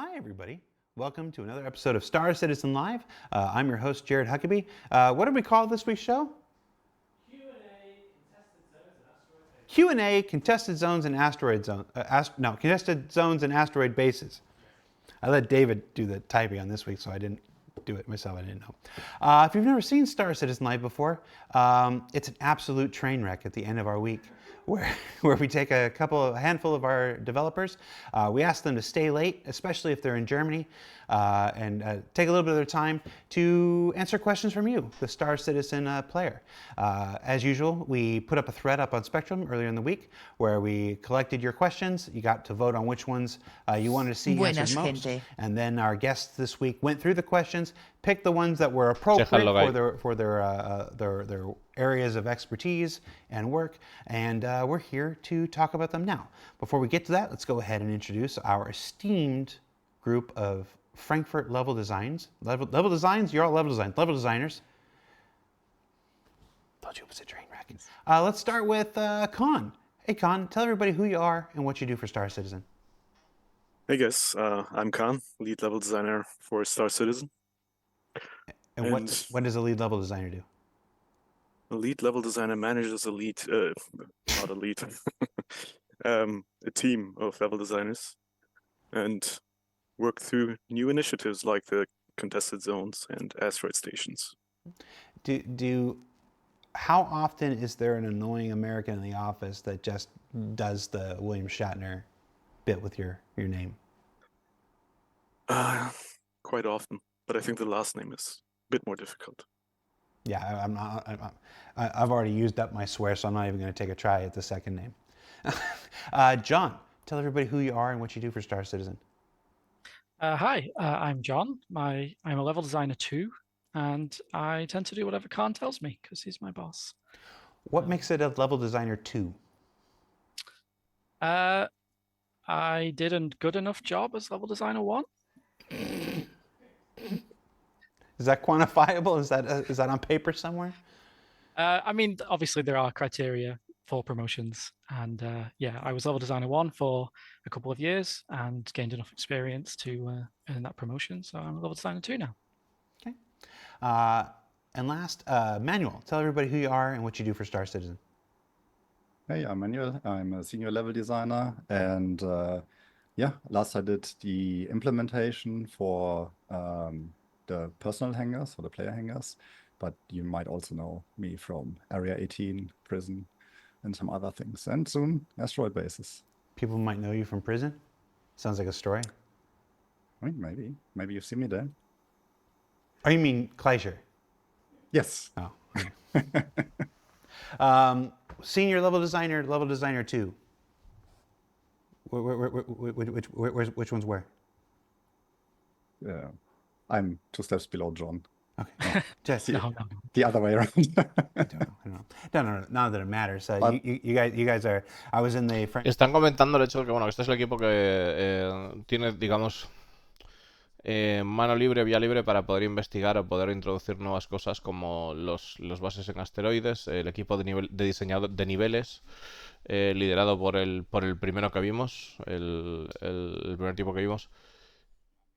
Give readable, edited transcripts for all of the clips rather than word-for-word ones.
Hi, everybody. Welcome to another episode of Star Citizen Live. I'm your host, Jared Huckabee. What did we call this week's show? Q&A, Contested Zones and Asteroid Zone. Contested Zones and Asteroid Bases. I let David do the typing on this week, so I didn't do it myself. I didn't know. If you've never seen Star Citizen Live before, it's an absolute train wreck at the end of our week, where we take a handful of our developers, we ask them to stay late, especially if they're in Germany, and take a little bit of their time to answer questions from you, the Star Citizen player. As usual, we put up a thread up on Spectrum earlier in the week where we collected your questions. You got to vote on which ones you wanted to see answered most. And then our guests this week went through the questions, picked the ones that were appropriate for their areas of expertise and work, and we're here to talk about them now. Before we get to that, let's go ahead and introduce our esteemed group of Frankfurt level designs. Level designs? You're all level designers. Told you it was a train wreck. Let's start with Con. Hey Con, tell everybody who you are and what you do for Star Citizen. Hey guys, I'm Khan, lead level designer for Star Citizen. And what does a lead level designer do? A lead level designer manages a team of level designers and work through new initiatives like the contested zones and asteroid stations. How often is there an annoying American in the office that just does the William Shatner bit with your name? Quite often, but I think the last name is a bit more difficult. Yeah, I've already used up my swear, so I'm not even going to take a try at the second name. John, tell everybody who you are and what you do for Star Citizen. Hi, I'm John. I'm a level designer too, and I tend to do whatever Khan tells me because he's my boss. What makes it a level designer 2? I did a good enough job as level designer 1. Is that quantifiable? Is that on paper somewhere? I mean, obviously there are criteria for promotions, and I was level designer 1 for a couple of years and gained enough experience to earn that promotion. So I'm a level designer 2 now. Okay. And last, Manuel, tell everybody who you are and what you do for Star Citizen. Hey, I'm Manuel. I'm a senior level designer, and last I did the implementation for the personal hangars, or the player hangars, but you might also know me from Area 18, Prison, and some other things, and soon Asteroid bases. People might know you from Prison? Sounds like a story. I mean, maybe you've seen me there. Oh, you mean Kleischer? Yes. Oh. Senior level designer 2. Which one's where? Yeah, I'm 2 steps below John. Okay. Just the other way around. I don't know. No, none that it matters. You guys are. I was in the. Están comentando el hecho de que bueno, este es el equipo que tiene, digamos, mano libre, vía libre para poder investigar o poder introducir nuevas cosas como los bases en asteroides, el equipo de diseñador de niveles, liderado por el primero que vimos, el primer tipo que vimos.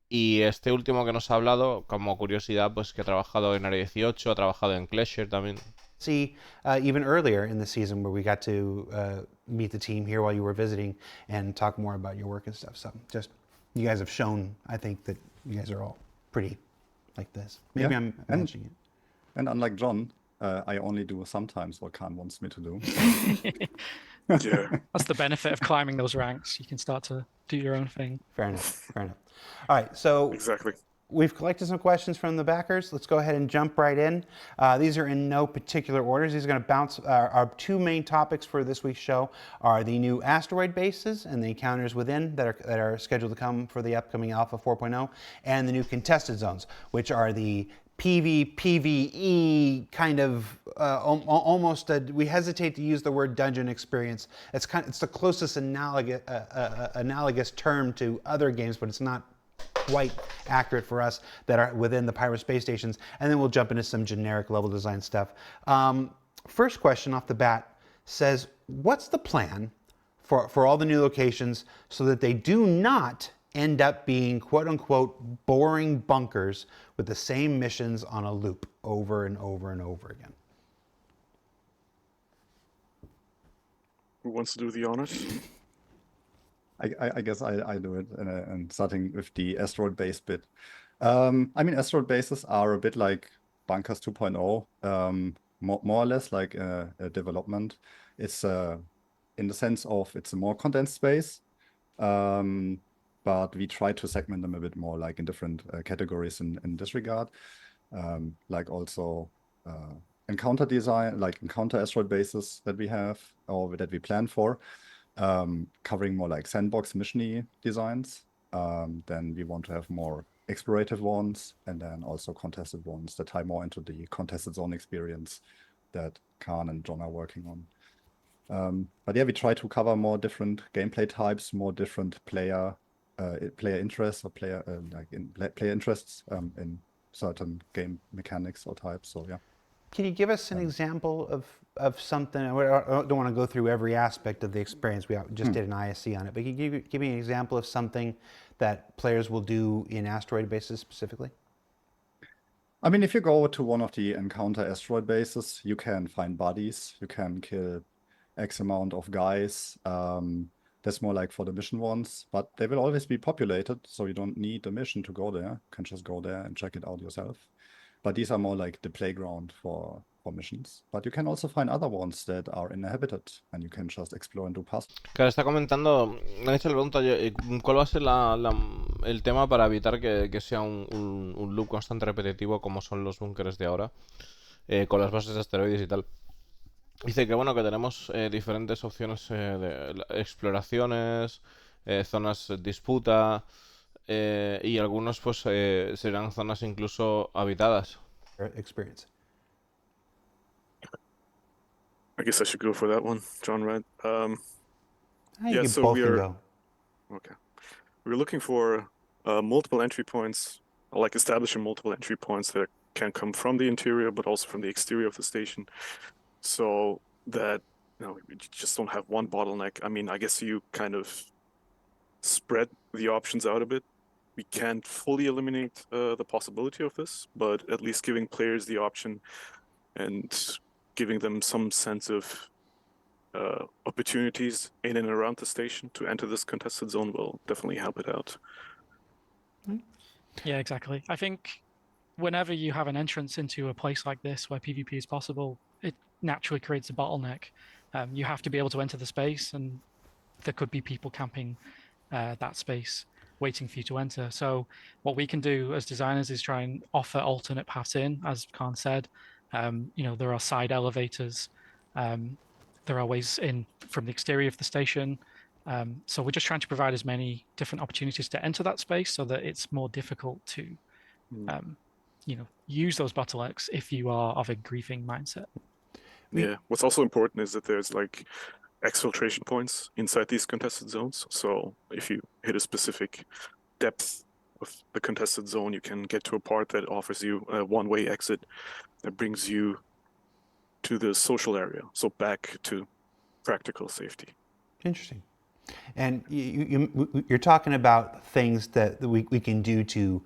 Y este último que nos ha hablado, como curiosidad, pues que ha trabajado en Área 18, ha trabajado en Kleischer también. See, even earlier in the season where we got to meet the team here while you were visiting and talk more about your work and stuff. So just, you guys have shown, I think, that you guys are all pretty like this. Maybe I'm mentioning it. And unlike John, I only do sometimes what Khan wants me to do. Yeah. That's the benefit of climbing those ranks. You can start to do your own thing. Fair enough. All right, so Exactly. We've collected some questions from the backers. Let's go ahead and jump right in. These are in no particular orders. These are going to bounce. Our 2 main topics for this week's show are the new asteroid bases and the encounters within that are scheduled to come for the upcoming Alpha 4.0, and the new contested zones, which are the PvE kind of almost. We hesitate to use the word dungeon experience. It's the closest analogous term to other games, but it's not quite accurate for us, that are within the Pirate space stations, and then we'll jump into some generic level design stuff. First question off the bat says, what's the plan for all the new locations so that they do not end up being quote unquote boring bunkers with the same missions on a loop over and over and over again? Who wants to do the honors? I guess I do it, and starting with the asteroid base bit. I mean, asteroid bases are a bit like bunkers 2.0, more or less like a development. It's in the sense of it's a more condensed space, but we try to segment them a bit more, like in different categories in this regard, like also encounter design, like encounter asteroid bases that we have or that we plan for. Covering more like sandbox mission-y designs. Then we want to have more explorative ones, and then also contested ones that tie more into the contested zone experience that Khan and John are working on. But yeah, we try to cover more different gameplay types, more different player interests or player interests in certain game mechanics or types. So yeah. Can you give us an example of something? I don't want to go through every aspect of the experience. We just did an ISC on it, but can you give me an example of something that players will do in asteroid bases specifically? I mean, if you go to one of the encounter asteroid bases, you can find bodies, you can kill X amount of guys. That's more like for the mission ones, but they will always be populated, so you don't need a mission to go there. You can just go there and check it out yourself. But these are more like the playground for missions. But you can also find other ones that are inhabited, and you can just explore and do puzzles. Claro, está comentando, me han hecho la pregunta, ¿cuál va a ser el tema para evitar que sea un loop constante repetitivo como son los búnkeres de ahora, con las bases de asteroides y tal? Dice que bueno, que tenemos diferentes opciones de exploraciones, zonas disputa, y algunos pues serán zonas incluso habitadas. Experience. I guess I should go for that one, John, right? You so both we can are- go. Okay. We're looking for multiple entry points, like establishing multiple entry points that can come from the interior, but also from the exterior of the station, so that we just don't have one bottleneck. I mean, I guess you kind of spread the options out a bit. We can't fully eliminate the possibility of this, but at least giving players the option and giving them some sense of opportunities in and around the station to enter this contested zone will definitely help it out. Yeah, exactly. I think whenever you have an entrance into a place like this where PvP is possible, it naturally creates a bottleneck. You have to be able to enter the space, and there could be people camping that space waiting for you to enter. So what we can do as designers is try and offer alternate paths in, as Khan said. There are side elevators. There are ways in from the exterior of the station. So we're just trying to provide as many different opportunities to enter that space so that it's more difficult to, use those bottlenecks if you are of a griefing mindset. Yeah. What's also important is that there's like exfiltration points inside these contested zones. So if you hit a specific depth of the contested zone, you can get to a part that offers you a one-way exit that brings you to the social area. So back to practical safety. Interesting. And you're talking about things that we can do to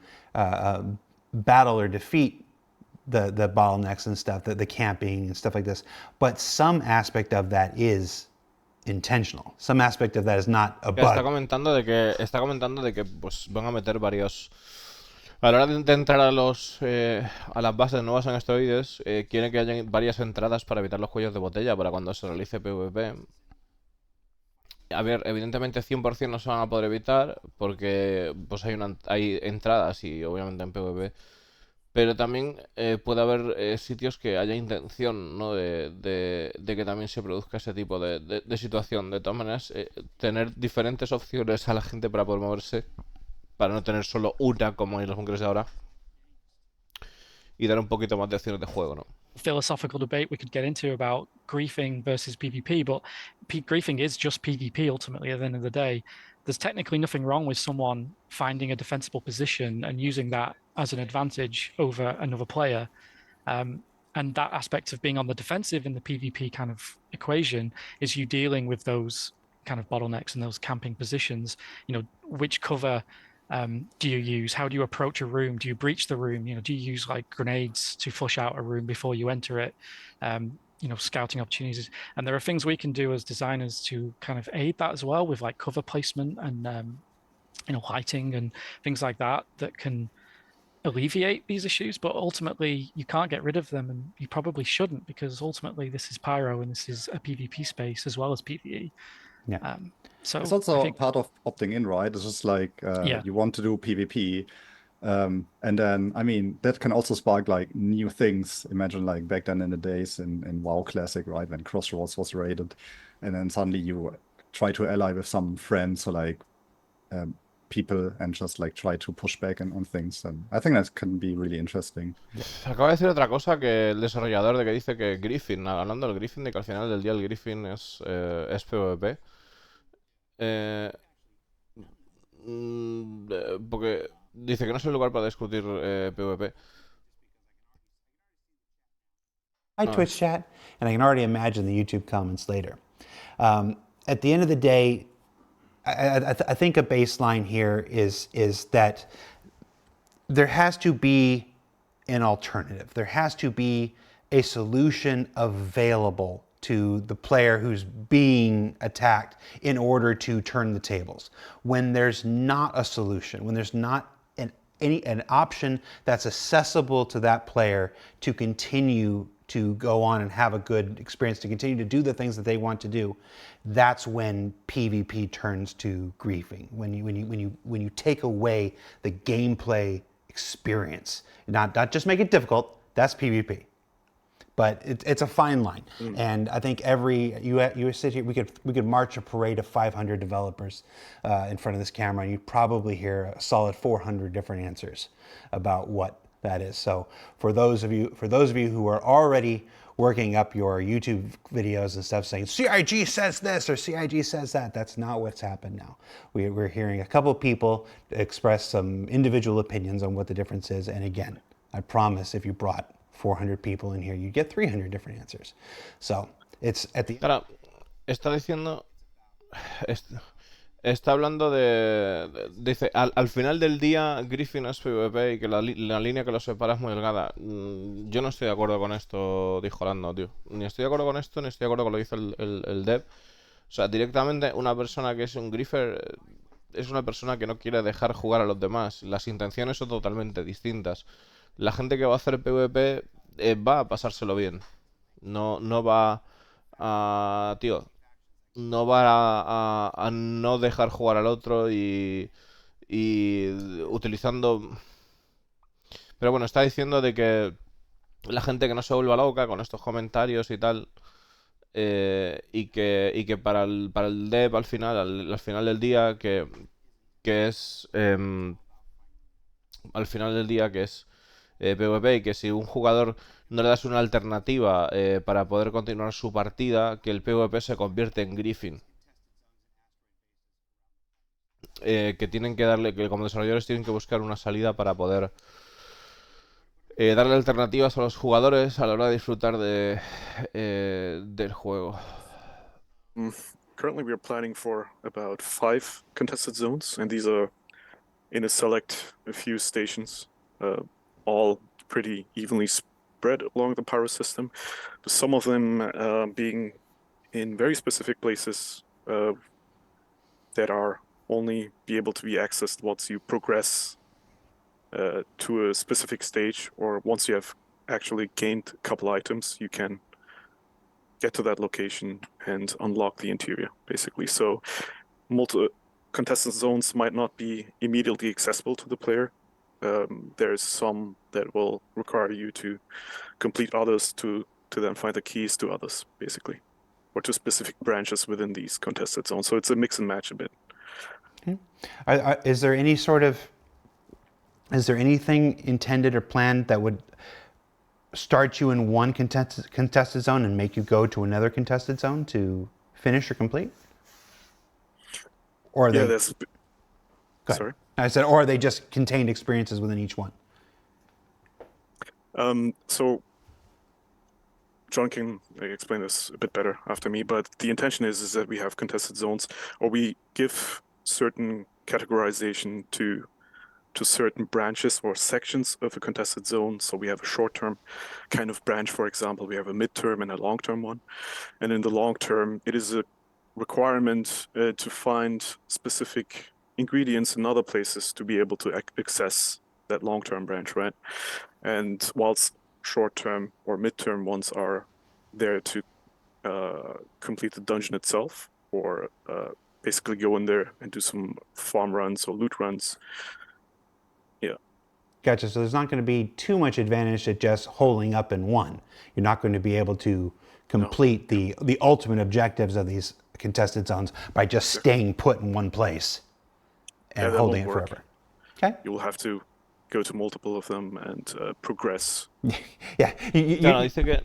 battle or defeat the bottlenecks and stuff, the camping and stuff like this. But some aspect of that is intentional. Some aspect of that is not a bug. Está comentando de que pues van a meter varios. A la hora de entrar a las bases nuevas en asteroides, quieren que haya varias entradas para evitar los cuellos de botella para cuando se realice PvP. A ver, evidentemente 100% no se van a poder evitar porque pues hay entradas y obviamente en PvP. Pero también puede haber sitios que haya intención, ¿no? de que también se produzca ese tipo de situación. De todas maneras, tener diferentes opciones a la gente para poder moverse, para no tener solo una como en los bunkers de ahora, y dar un poquito más de opciones de juego, ¿no? Philosophical debate we could get into about griefing versus PvP, but griefing is just PvP ultimately at the end of the day. There's technically nothing wrong with someone finding a defensible position and using that as an advantage over another player. And that aspect of being on the defensive in the PvP kind of equation is you dealing with those kind of bottlenecks and those camping positions, which cover do you use? How do you approach a room? Do you breach the room? Do you use like grenades to flush out a room before you enter it? Scouting opportunities. And there are things we can do as designers to kind of aid that as well, with like cover placement and lighting and things like that can alleviate these issues. But ultimately, you can't get rid of them, and you probably shouldn't, because ultimately this is Pyro and this is a PvP space as well as PvE. Yeah. So It's also I think, part of opting in, right? It's just like Yeah. you want to do PvP. And then, I mean, that can also spark like new things. Imagine like back then in the days in WoW Classic, right? When Crossroads was raided, and then suddenly you try to ally with some friends or like people and just like try to push back on things. And I think that can be really interesting. Acaba de decir otra cosa, que el desarrollador, de que dice que Griffin, hablando del Griffin, de que al final del día el Griffin es PvP. Porque dice que no es el lugar para discutir PvP. Hi, Twitch chat, and I can already imagine the YouTube comments later. At the end of the day, I think a baseline here is that there has to be an alternative. There has to be a solution available to the player who's being attacked in order to turn the tables. When there's not a solution, when there's not an option that's accessible to that player to continue to go on and have a good experience, to continue to do the things that they want to do, that's when PvP turns to griefing. When you take away the gameplay experience, not just make it difficult. That's PvP. But it's a fine line, and I think you sit here. We could march a parade of 500 developers in front of this camera, and you'd probably hear a solid 400 different answers about what that is. So for those of you who are already working up your YouTube videos and stuff saying CIG says this or CIG says that, that's not what's happened now. We're hearing a couple people express some individual opinions on what the difference is, and again, I promise if you brought 400 people in here, you get 300 different answers. So it's at the Claro, está diciendo, está hablando dice, al final del día Griffin es PvP y que la línea que lo separa es muy delgada. Yo no estoy de acuerdo con esto, dijo Lando, tío. Ni estoy de acuerdo con esto, ni estoy de acuerdo con lo que dice el dev. O sea, directamente una persona que es un griefer es una persona que no quiere dejar jugar a los demás. Las intenciones son totalmente distintas. La gente que va a hacer PvP va a pasárselo bien. No va a... Tío, no va a no dejar jugar al otro y utilizando... Pero bueno, está diciendo de que la gente que no se vuelva loca con estos comentarios y tal, y que para el dev al final del día que es al final del día que es PvP, y que si un jugador no le das una alternativa para poder continuar su partida, que el PvP se convierte en griefing. Que tienen que darle, que como desarrolladores tienen que buscar una salida para poder darle alternativas a los jugadores a la hora de disfrutar del juego. Currently, we are planning for about 5 contested zones, and these are in a few stations, all pretty evenly spread along the Pyro system. Some of them being in very specific places that are only be able to be accessed once you progress to a specific stage, or once you have actually gained a couple items, you can get to that location and unlock the interior, basically. So contested zones might not be immediately accessible to the player. There's some that will require you to complete others to then find the keys to others, basically, or to specific branches within these contested zones. So it's a mix and match a bit. Is there anything intended or planned that would start you in one contested zone and make you go to another contested zone to finish or complete? Or there's... Sorry? I said, or are they just contained experiences within each one? So John can explain this a bit better after me, but the intention is that we have contested zones, or we give certain categorization to certain branches or sections of a contested zone. So we have a short-term kind of branch, for example. We have a mid-term and a long-term one. And in the long term, it is a requirement to find specific ingredients in other places to be able to access that long-term branch, right? And whilst short-term or mid-term ones are there to complete the dungeon itself, or basically go in there and do some farm runs or loot runs. Gotcha. So there's not going to be too much advantage at just holding up in one. You're not going to be able to complete the ultimate objectives of these contested zones by just staying put in one place and holding it forever. Okay. You will have to go to multiple of them and progress. Yeah. Claro, dice que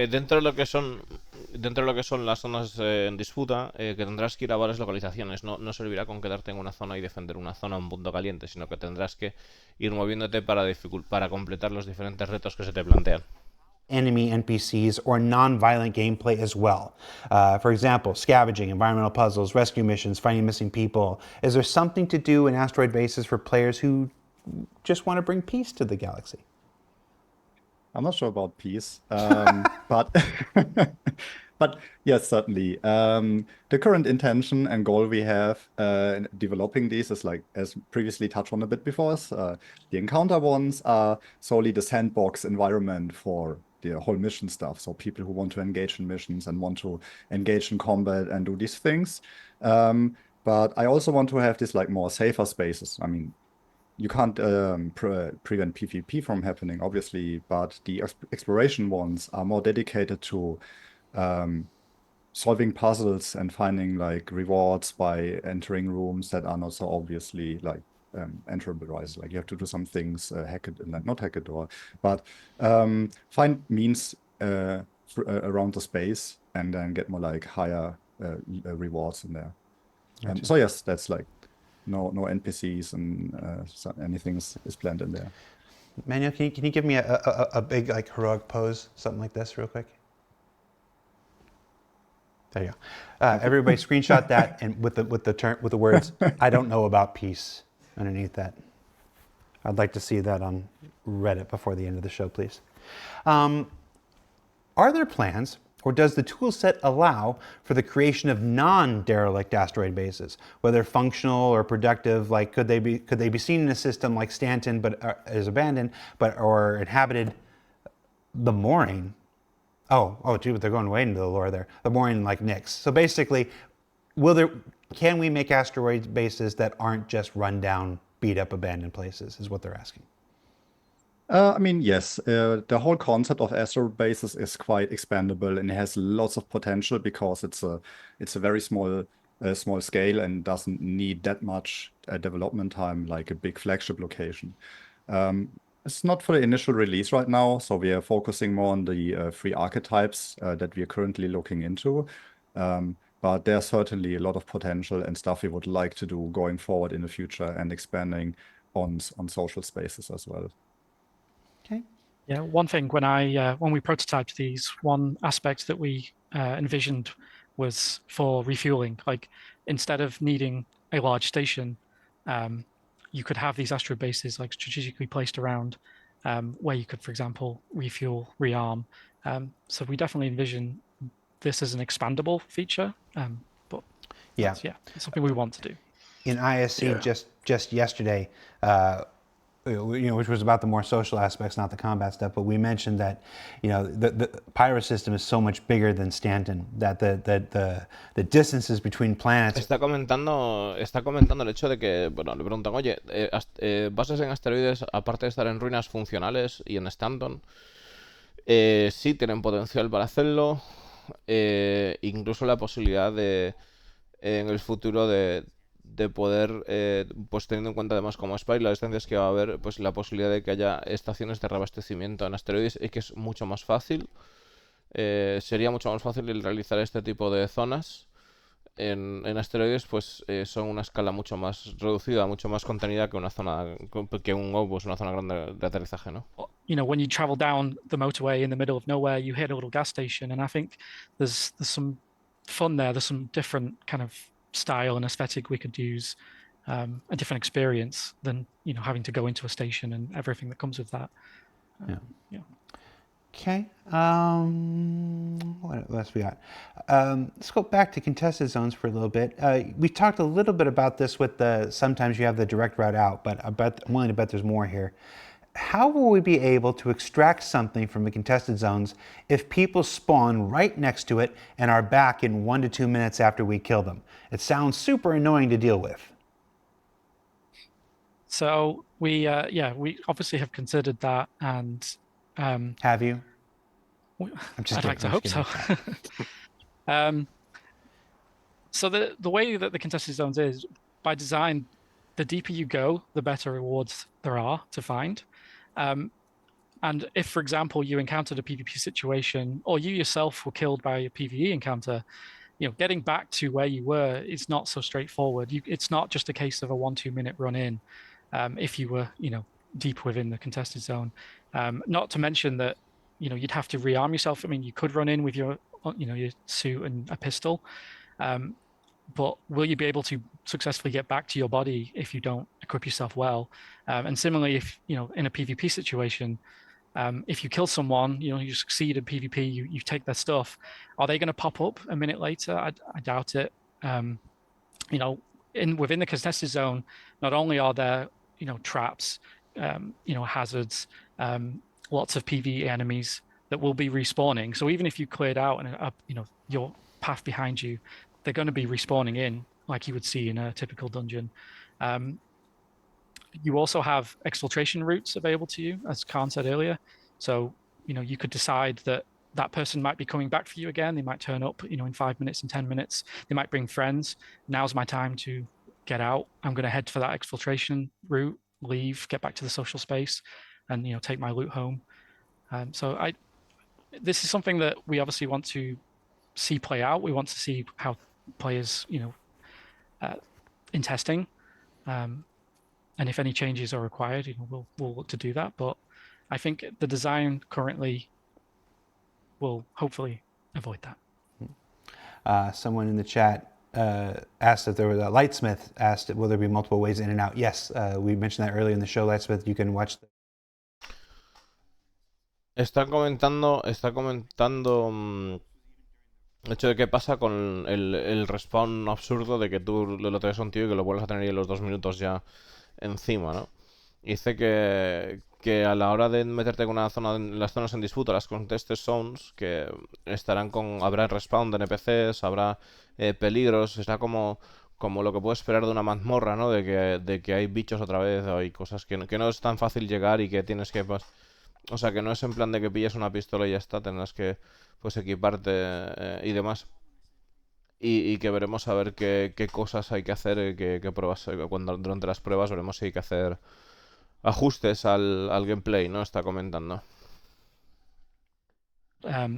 dentro de lo que son las zonas en disputa, que tendrás que ir a varias localizaciones. No servirá con quedarte en una zona y defender una zona, un punto caliente, sino que tendrás que ir moviéndote para completar los diferentes retos que se te plantean. Enemy NPCs or non-violent gameplay as well. For example, scavenging, environmental puzzles, rescue missions, finding missing people. Is there something to do in asteroid bases for players who just want to bring peace to the galaxy? I'm not sure about peace, but but yes, certainly. The current intention and goal we have in developing these is, like, as previously touched on a bit before, the encounter ones are solely the sandbox environment for the whole mission stuff. So people who want to engage in missions and want to engage in combat and do these things. But I also want to have this, like, more safer spaces. I mean, you can't prevent PvP from happening, obviously, but the exploration ones are more dedicated to solving puzzles and finding, like, rewards by entering rooms that are not so obviously, like, enterable, right? Like, you have to do some things, not hack a door, but find means around the space and then get more, like, higher rewards in there. Gotcha. So yes, that's like no NPCs and anything is planned in there. Manuel, can you give me a big, like, heroic pose, something like this, real quick? There you go. Everybody, screenshot that and with the words "I don't know about peace" underneath that. I'd like to see that on Reddit before the end of the show, please. Are there plans, or does the tool set allow for the creation of non-derelict asteroid bases, whether functional or productive? Like, could they be seen in a system like Stanton, but is abandoned, or inhabited the mooring? Oh, gee, but they're going way into the lore there. The mooring, like Nyx. So basically, can we make asteroid bases that aren't just run down, beat up, abandoned places? Is what they're asking. I mean, yes, the whole concept of asteroid bases is quite expandable and it has lots of potential because it's a very small scale and doesn't need that much development time like a big flagship location. It's not for the initial release right now, so we are focusing more on the free archetypes that we are currently looking into. But there's certainly a lot of potential and stuff we would like to do going forward in the future and expanding on social spaces as well. Okay. Yeah, one thing when we prototyped these, one aspect that we envisioned was for refueling. Like, instead of needing a large station, you could have these asteroid bases, like, strategically placed around where you could, for example, refuel, rearm. So we definitely envision this as an expandable feature. But Yeah, it's something we want to do. in ISC just yesterday, which was about the more social aspects, not the combat stuff. But we mentioned that, the Pyro system is so much bigger than Stanton. That the distances between planets. Está comentando el hecho de que, bueno, le preguntan, oye, bases en asteroides, aparte de estar en ruinas funcionales y en Stanton, sí tienen potencial para hacerlo. Incluso la posibilidad en el futuro de poder, pues teniendo en cuenta además como Spy las distancias que va a haber, pues la posibilidad de que haya estaciones de reabastecimiento en asteroides y que es mucho más fácil. Sería mucho más fácil el realizar este tipo de zonas en asteroides, pues son una escala mucho más reducida, mucho más contenida que una zona, que un una zona grande de aterrizaje, ¿no? when you travel down the motorway in the middle of nowhere, you hit a little gas station, and I think there's some fun there. There's some different kind of style and aesthetic we could use, a different experience than having to go into a station and everything that comes with that. Yeah. Yeah. Okay. What else we got? Let's go back to contested zones for a little bit. We talked a little bit about this with sometimes you have the direct route out, but I'm willing to bet there's more here. How will we be able to extract something from the contested zones if people spawn right next to it and are back in 1 to 2 minutes after we kill them? It sounds super annoying to deal with. So we obviously have considered that, and Have you? I'm just I'd like to kidding, hope I'm so. just So the way that the contested zones is, by design, the deeper you go, the better rewards there are to find. And if, for example, you encountered a PvP situation, or you yourself were killed by a PvE encounter, getting back to where you were is not so straightforward. It's not just a case of a 1-2 minute run in. If you were, deep within the contested zone, not to mention that, you'd have to rearm yourself. I mean, you could run in with your suit and a pistol, but will you be able to successfully get back to your body if you don't equip yourself well? And similarly, if in a PvP situation, if you kill someone, you succeed in PvP, you take their stuff, are they going to pop up a minute later? I doubt it. Within the contested zone, not only are there traps, hazards, lots of PvE enemies that will be respawning. So even if you cleared out and your path behind you, they're going to be respawning in like you would see in a typical dungeon. You also have exfiltration routes available to you, as Khan said earlier. So you could decide that person might be coming back for you again. They might turn up in 5 minutes, in 10 minutes. They might bring friends. Now's my time to get out. I'm going to head for that exfiltration route, leave, get back to the social space, and take my loot home. So this is something that we obviously want to see play out. We want to see how players in testing, and if any changes are required, we'll look to do that. But I think the design currently will hopefully avoid that. Someone in the chat asked if there was a Lightsmith asked, will there be multiple ways in and out? Yes, we mentioned that earlier in the show, Lightsmith. You can watch. Está comentando el hecho de qué pasa con el respawn absurdo de que tú lo traes a un tío y que lo vuelves a tener ahí en los 2 minutos ya encima, ¿no? Dice que a la hora de meterte en las zonas en disputa, las contested zones, que habrá respawn de NPCs, habrá peligros, será como lo que puedes esperar de una mazmorra, ¿no? De que hay bichos otra vez o hay cosas que no es tan fácil llegar y que tienes que... O sea, que no es en plan de que pilles una pistola y ya está, tendrás que pues equiparte y demás. Y que veremos a ver qué cosas hay que hacer, qué pruebas, durante las pruebas veremos si hay que hacer ajustes al gameplay, ¿no? Está comentando. A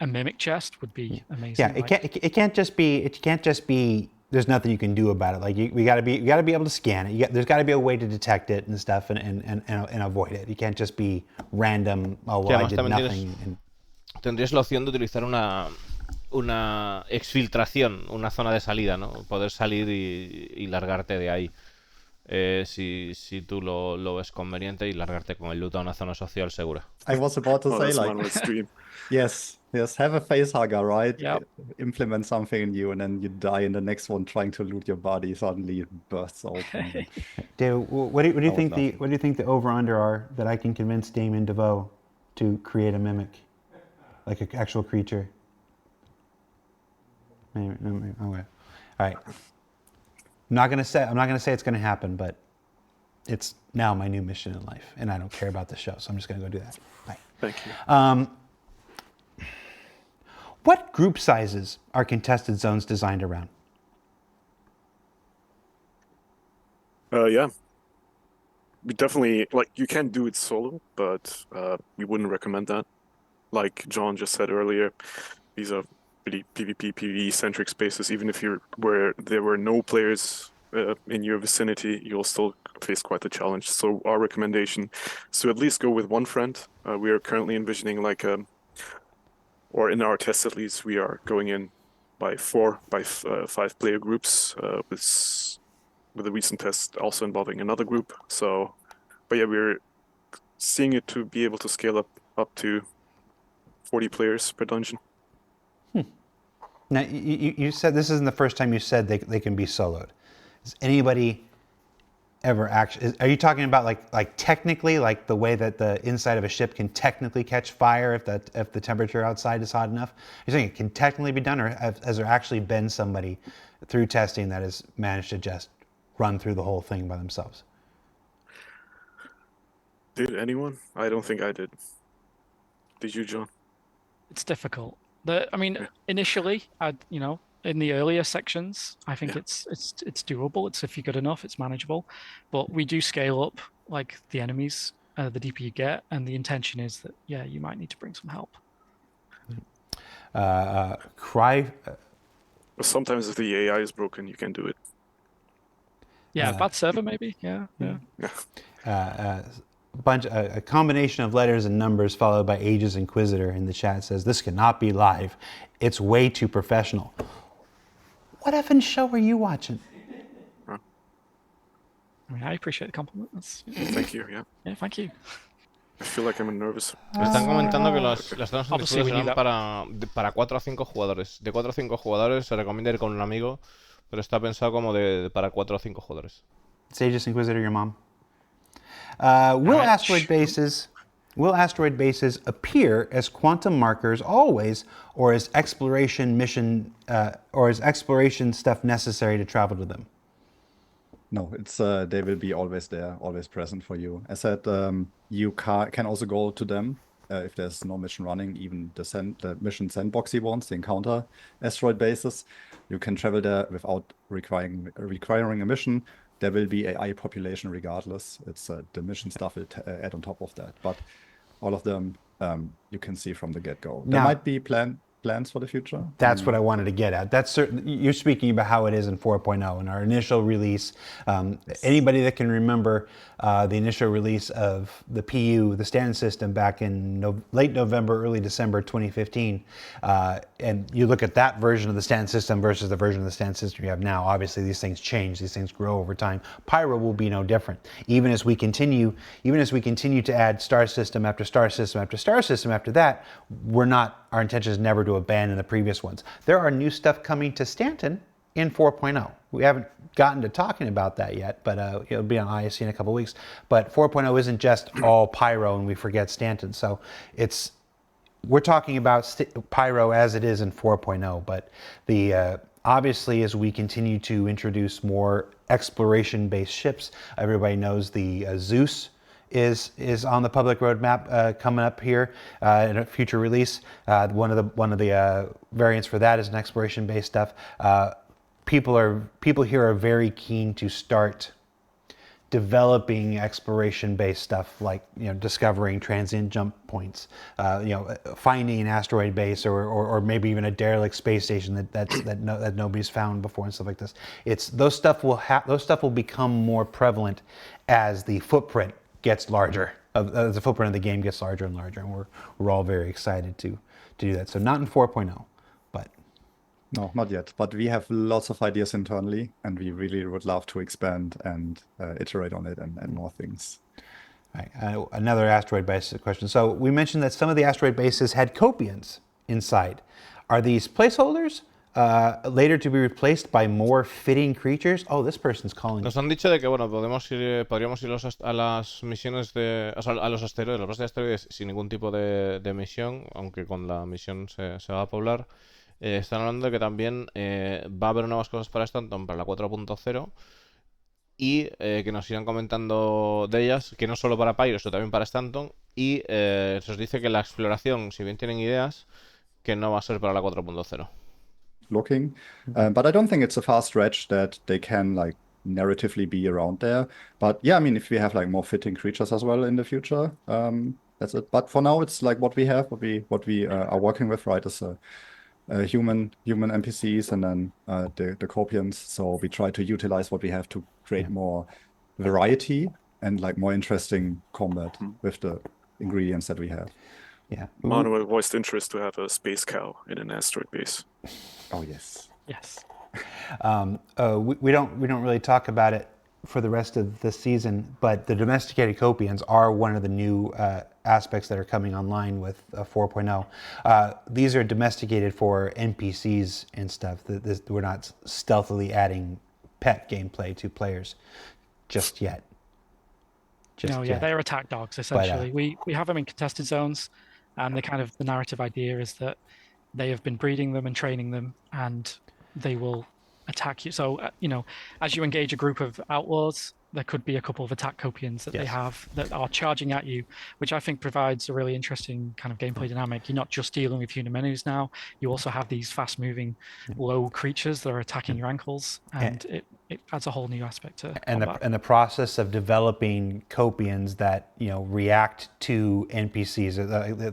mimic chest would be amazing. Yeah, it can't just be there's nothing you can do about it. Like we got to be able to scan it. There's got to be a way to detect it and stuff and avoid it. You can't just be random. Oh well, I did nothing. Tendrías la opción de utilizar una exfiltración, una zona de salida, ¿no? Poder salir y largarte de ahí. Si tú lo ves conveniente y largarte con el loot a una zona social segura. I was about to say, like, yes, have a facehugger, right? Yep. Implement something in you, and then you die in the next one trying to loot your body. Suddenly it bursts open. Dave, what do you think the over/under are that I can convince Damien DeVoe to create a mimic, like an actual creature? Maybe, okay. All right. I'm not gonna say it's gonna happen, but it's now my new mission in life, and I don't care about the show, so I'm just gonna go do that. Bye. Thank you. What group sizes are contested zones designed around? Yeah. We definitely, you can do it solo, but we wouldn't recommend that. Like John just said earlier, these are really PvP, PvE-centric spaces. Even if where there were no players in your vicinity, you'll still face quite the challenge. So our recommendation is to at least go with one friend. We are currently envisioning or in our test at least, we are going in by 5-player groups with a recent test also involving another group. So, but yeah, we're seeing it to be able to scale up to 40 players per dungeon. Now, you said this isn't the first time you said they can be soloed. Has anybody ever actually? Are you talking about like technically, like the way that the inside of a ship can technically catch fire if the temperature outside is hot enough? You're saying it can technically be done, or has there actually been somebody through testing that has managed to just run through the whole thing by themselves? Did anyone? I don't think I did. Did you, John? It's difficult. Initially, in the earlier sections, I think it's doable. It's if you're good enough, it's manageable. But we do scale up like the enemies, the deeper you get, and the intention is that you might need to bring some help. Sometimes if the AI is broken, you can do it. Yeah, bad server maybe. Yeah. A combination of letters and numbers followed by Ages Inquisitor in the chat says, this cannot be live. It's way too professional. What effing show are you watching? I appreciate the compliment. Thank you, yeah. Yeah, thank you. I feel like I'm nervous. Están comentando que las zonas en Obviously, disputa we need serán para 4 a 5 jugadores. De 4 a 5 jugadores se recomienda ir con un amigo, pero está pensado como para 4 o 5 jugadores. Ages Inquisitor, your mom. Will asteroid bases appear as quantum markers always, or is exploration stuff necessary to travel to them? No, it's they will be always there, always present for you. As said, you can also go to them if there's no mission running, even the mission sandboxy ones, the encounter asteroid bases. You can travel there without requiring a mission. There will be AI population regardless. It's the mission stuff will add on top of that. But all of them you can see from the get-go. There might be plans for the future. That's what I wanted to get at. That's certain. You're speaking about how it is in 4.0 in our initial release. Anybody that can remember the initial release of the PU, the stand system, back in late November, early December 2015, and you look at that version of the stand system versus the version of the stand system you have now. Obviously, these things change. These things grow over time. Pyro will be no different. Even as we continue to add star system after star system after star system after that, our intention is never to abandon the previous ones. There are new stuff coming to Stanton in 4.0. We haven't gotten to talking about that yet, but it'll be on ISC in a couple of weeks. But 4.0 isn't just all Pyro and we forget Stanton. So we're talking about Pyro as it is in 4.0, but obviously as we continue to introduce more exploration-based ships, everybody knows the Zeus is on the public roadmap coming up here in a future release. One of the variants for that is an exploration-based stuff. People here are very keen to start developing exploration-based stuff, like discovering transient jump points, finding an asteroid base, or maybe even a derelict space station that nobody's found before and stuff like this. Those stuff will become more prevalent as the footprint gets larger. The footprint of the game gets larger and larger, and we're all very excited to do that. So not in 4.0, but no, not yet. But we have lots of ideas internally, and we really would love to expand and iterate on it and more things. Right. Another asteroid base question. So we mentioned that some of the asteroid bases had copians inside. Are these placeholders? Later to be replaced by more fitting creatures. Oh, this person's calling. Nos han dicho de que podríamos ir a las misiones a los asteroides, los bases de asteroides sin ningún tipo de misión, aunque con la misión se va a poblar. Están hablando de que también va a haber nuevas cosas para Stanton para la 4.0 y que nos sigan comentando de ellas, que no solo para Pyro, sino también para Stanton, y se os dice que la exploración, si bien tienen ideas, que no va a ser para la 4.0. Looking, but I don't think it's a far stretch that they can narratively be around there. But yeah, I mean, if we have more fitting creatures as well in the future, that's it. But for now, it's what we have, what we are working with, right? Is human NPCs and then the Copians. So we try to utilize what we have to create more variety and like more interesting combat with the ingredients that we have. Yeah. Manuel voiced interest to have a space cow in an asteroid base. Oh yes. Yes. We don't really talk about it for the rest of the season, but the domesticated copians are one of the new aspects that are coming online with 4.0. These are domesticated for NPCs and stuff. We're not stealthily adding pet gameplay to players just yet. They're attack dogs essentially. We have them in contested zones, and the narrative idea is that they have been breeding them and training them, and they will attack you. So as you engage a group of outlaws, there could be a couple of attack copians that they have that are charging at you, which I think provides a really interesting kind of gameplay dynamic. You're not just dealing with human menus now; you also have these fast-moving, low creatures that are attacking your ankles, and it adds a whole new aspect to combat. And the process of developing copians that react to NPCs.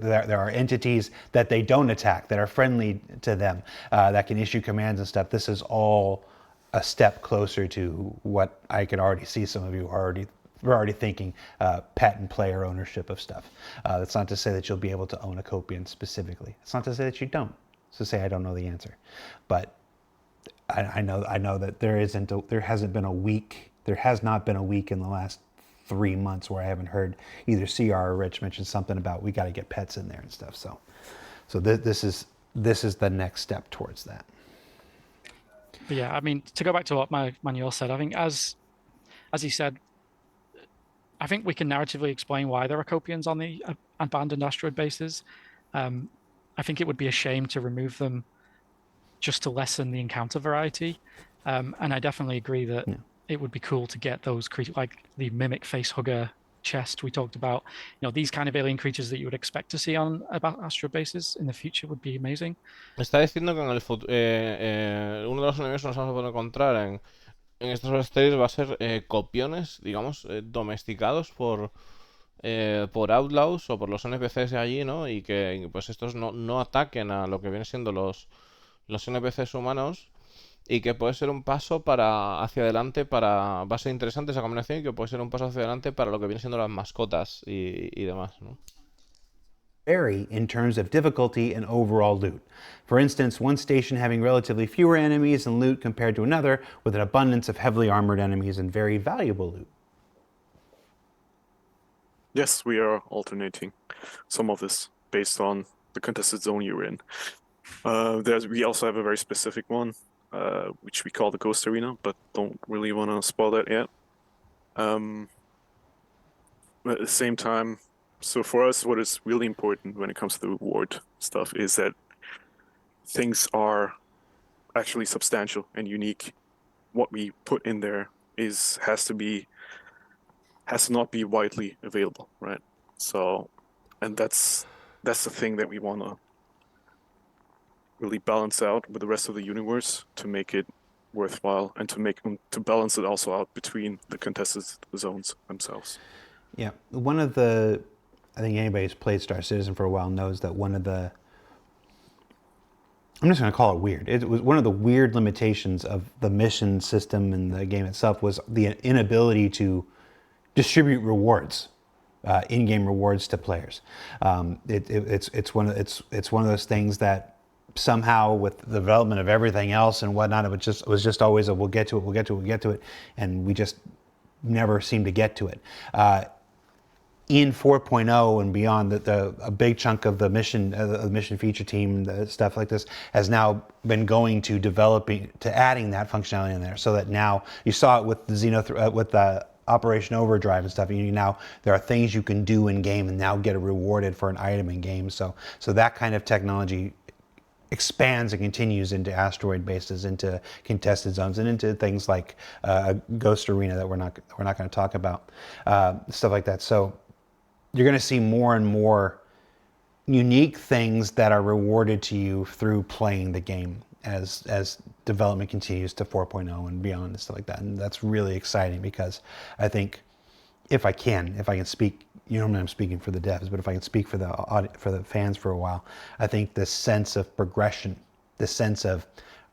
There are entities that they don't attack that are friendly to them, that can issue commands and stuff. This is all a step closer to what I could already see some of you we're already thinking, pet and player ownership of stuff. That's not to say that you'll be able to own a copian specifically. It's not to say that you don't. It's to say I don't know the answer, but I know that there has not been a week in the last 3 months where I haven't heard either CR or Rich mention something about we got to get pets in there and stuff. So this is the next step towards that. But yeah, I mean, to go back to what Manuel said, I think as he said, I think we can narratively explain why there are copians on the abandoned asteroid bases. I think it would be a shame to remove them just to lessen the encounter variety. And I definitely agree that it would be cool to get those creatures, like the mimic face hugger chest we talked about. These kind of alien creatures that you would expect to see on asteroid bases in the future would be amazing. Está diciendo que en el futuro uno de los enemigos que nos vamos a poder encontrar en estos asteroides va a ser copiones, digamos, domesticados por outlaws o por los NPCs de allí, ¿no? Y que pues estos no ataquen a lo que vienen siendo los NPCs humanos, y que puede ser un paso hacia adelante va a ser interesante esa combinación, y que puede ser un paso hacia adelante para lo que vienen siendo las mascotas y demás, ¿no? Vary in terms of difficulty and overall loot. For instance, one station having relatively fewer enemies and loot compared to another with an abundance of heavily armored enemies and very valuable loot. Yes, we are alternating some of this based on the contested zone you're in. We also have a very specific one, which we call the Ghost Arena, but don't really want to spoil that yet. But at the same time, so for us, what is really important when it comes to the reward stuff is that things are actually substantial and unique. What we put in there has to not be widely available, right? So, and that's the thing that we want to really balance out with the rest of the universe to make it worthwhile, and to balance it also out between the contested zones themselves. Yeah, I think anybody who's played Star Citizen for a while knows that I'm just going to call it weird. It was one of the weird limitations of the mission system and the game itself was the inability to distribute rewards, in-game rewards to players. It's one of those things that somehow with the development of everything else and whatnot, it was just always a we'll get to it, and we just never seem to get to it. In 4.0 and beyond, a big chunk of the mission feature team, stuff like this, has now been going to adding that functionality in there, so that now you saw it with the with the Operation Overdrive and stuff. Now there are things you can do in game and now get rewarded for an item in game. So that kind of technology expands and continues into asteroid bases, into contested zones, and into things like Ghost Arena that we're not going to talk about, stuff like that. So you're going to see more and more unique things that are rewarded to you through playing the game as development continues to 4.0 and beyond and stuff like that. And that's really exciting, because I think if I can speak, I'm speaking for the devs, but if I can speak for the fans for a while, I think this sense of progression, this sense of,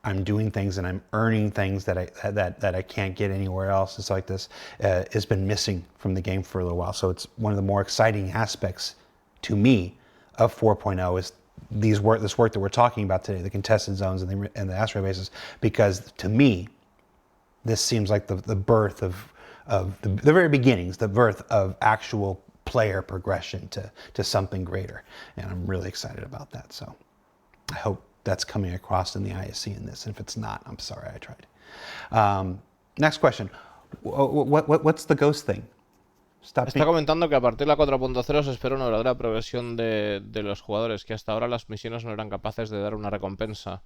I'm doing things and I'm earning things that I can't get anywhere else. It's like this has been missing from the game for a little while. So it's one of the more exciting aspects to me of 4.0 is this work that we're talking about today, the contested zones and the asteroid bases, because to me, this seems like the birth of the very beginnings, the birth of actual player progression to something greater. And I'm really excited about that. So I hope that's coming across in the ISC in this. And if it's not, I'm sorry, I tried. Next question. What's the ghost thing? Está comentando que a partir de la 4.0 se espera una verdadera progresión de los jugadores, que hasta ahora las misiones no eran capaces de dar una recompensa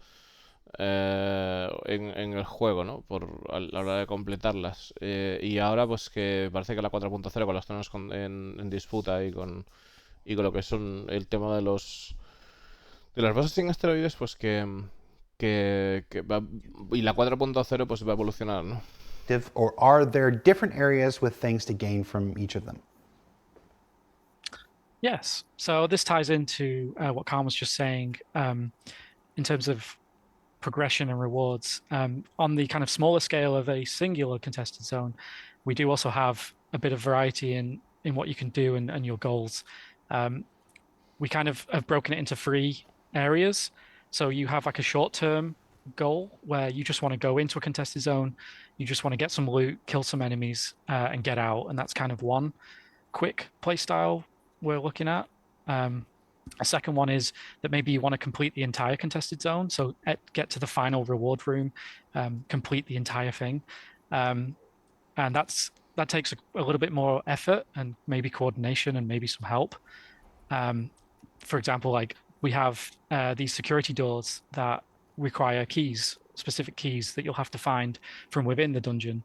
en el juego, ¿no? A la hora de completarlas. Y ahora pues que parece que la 4.0 con las zonas en disputa y con lo que son el tema de las bases en asteroides, pues que va, y la 4.0 pues va a evolucionar, ¿no? Or are there different areas with things to gain from each of them? Yes. So this ties into what Khan was just saying in terms of progression and rewards. On the kind of smaller scale of a singular contested zone, we do also have a bit of variety in what you can do and your goals. We kind of have broken it into 3 areas. So you have like a short-term goal where you just want to go into a contested zone, you just want to get some loot, kill some enemies, and get out. And that's kind of one quick play style we're looking at. A second one is that maybe you want to complete the entire contested zone, so get to the final reward room, complete the entire thing, and that takes a little bit more effort and maybe coordination and maybe some help. For example, like we have these security doors that require keys, specific keys that you'll have to find from within the dungeon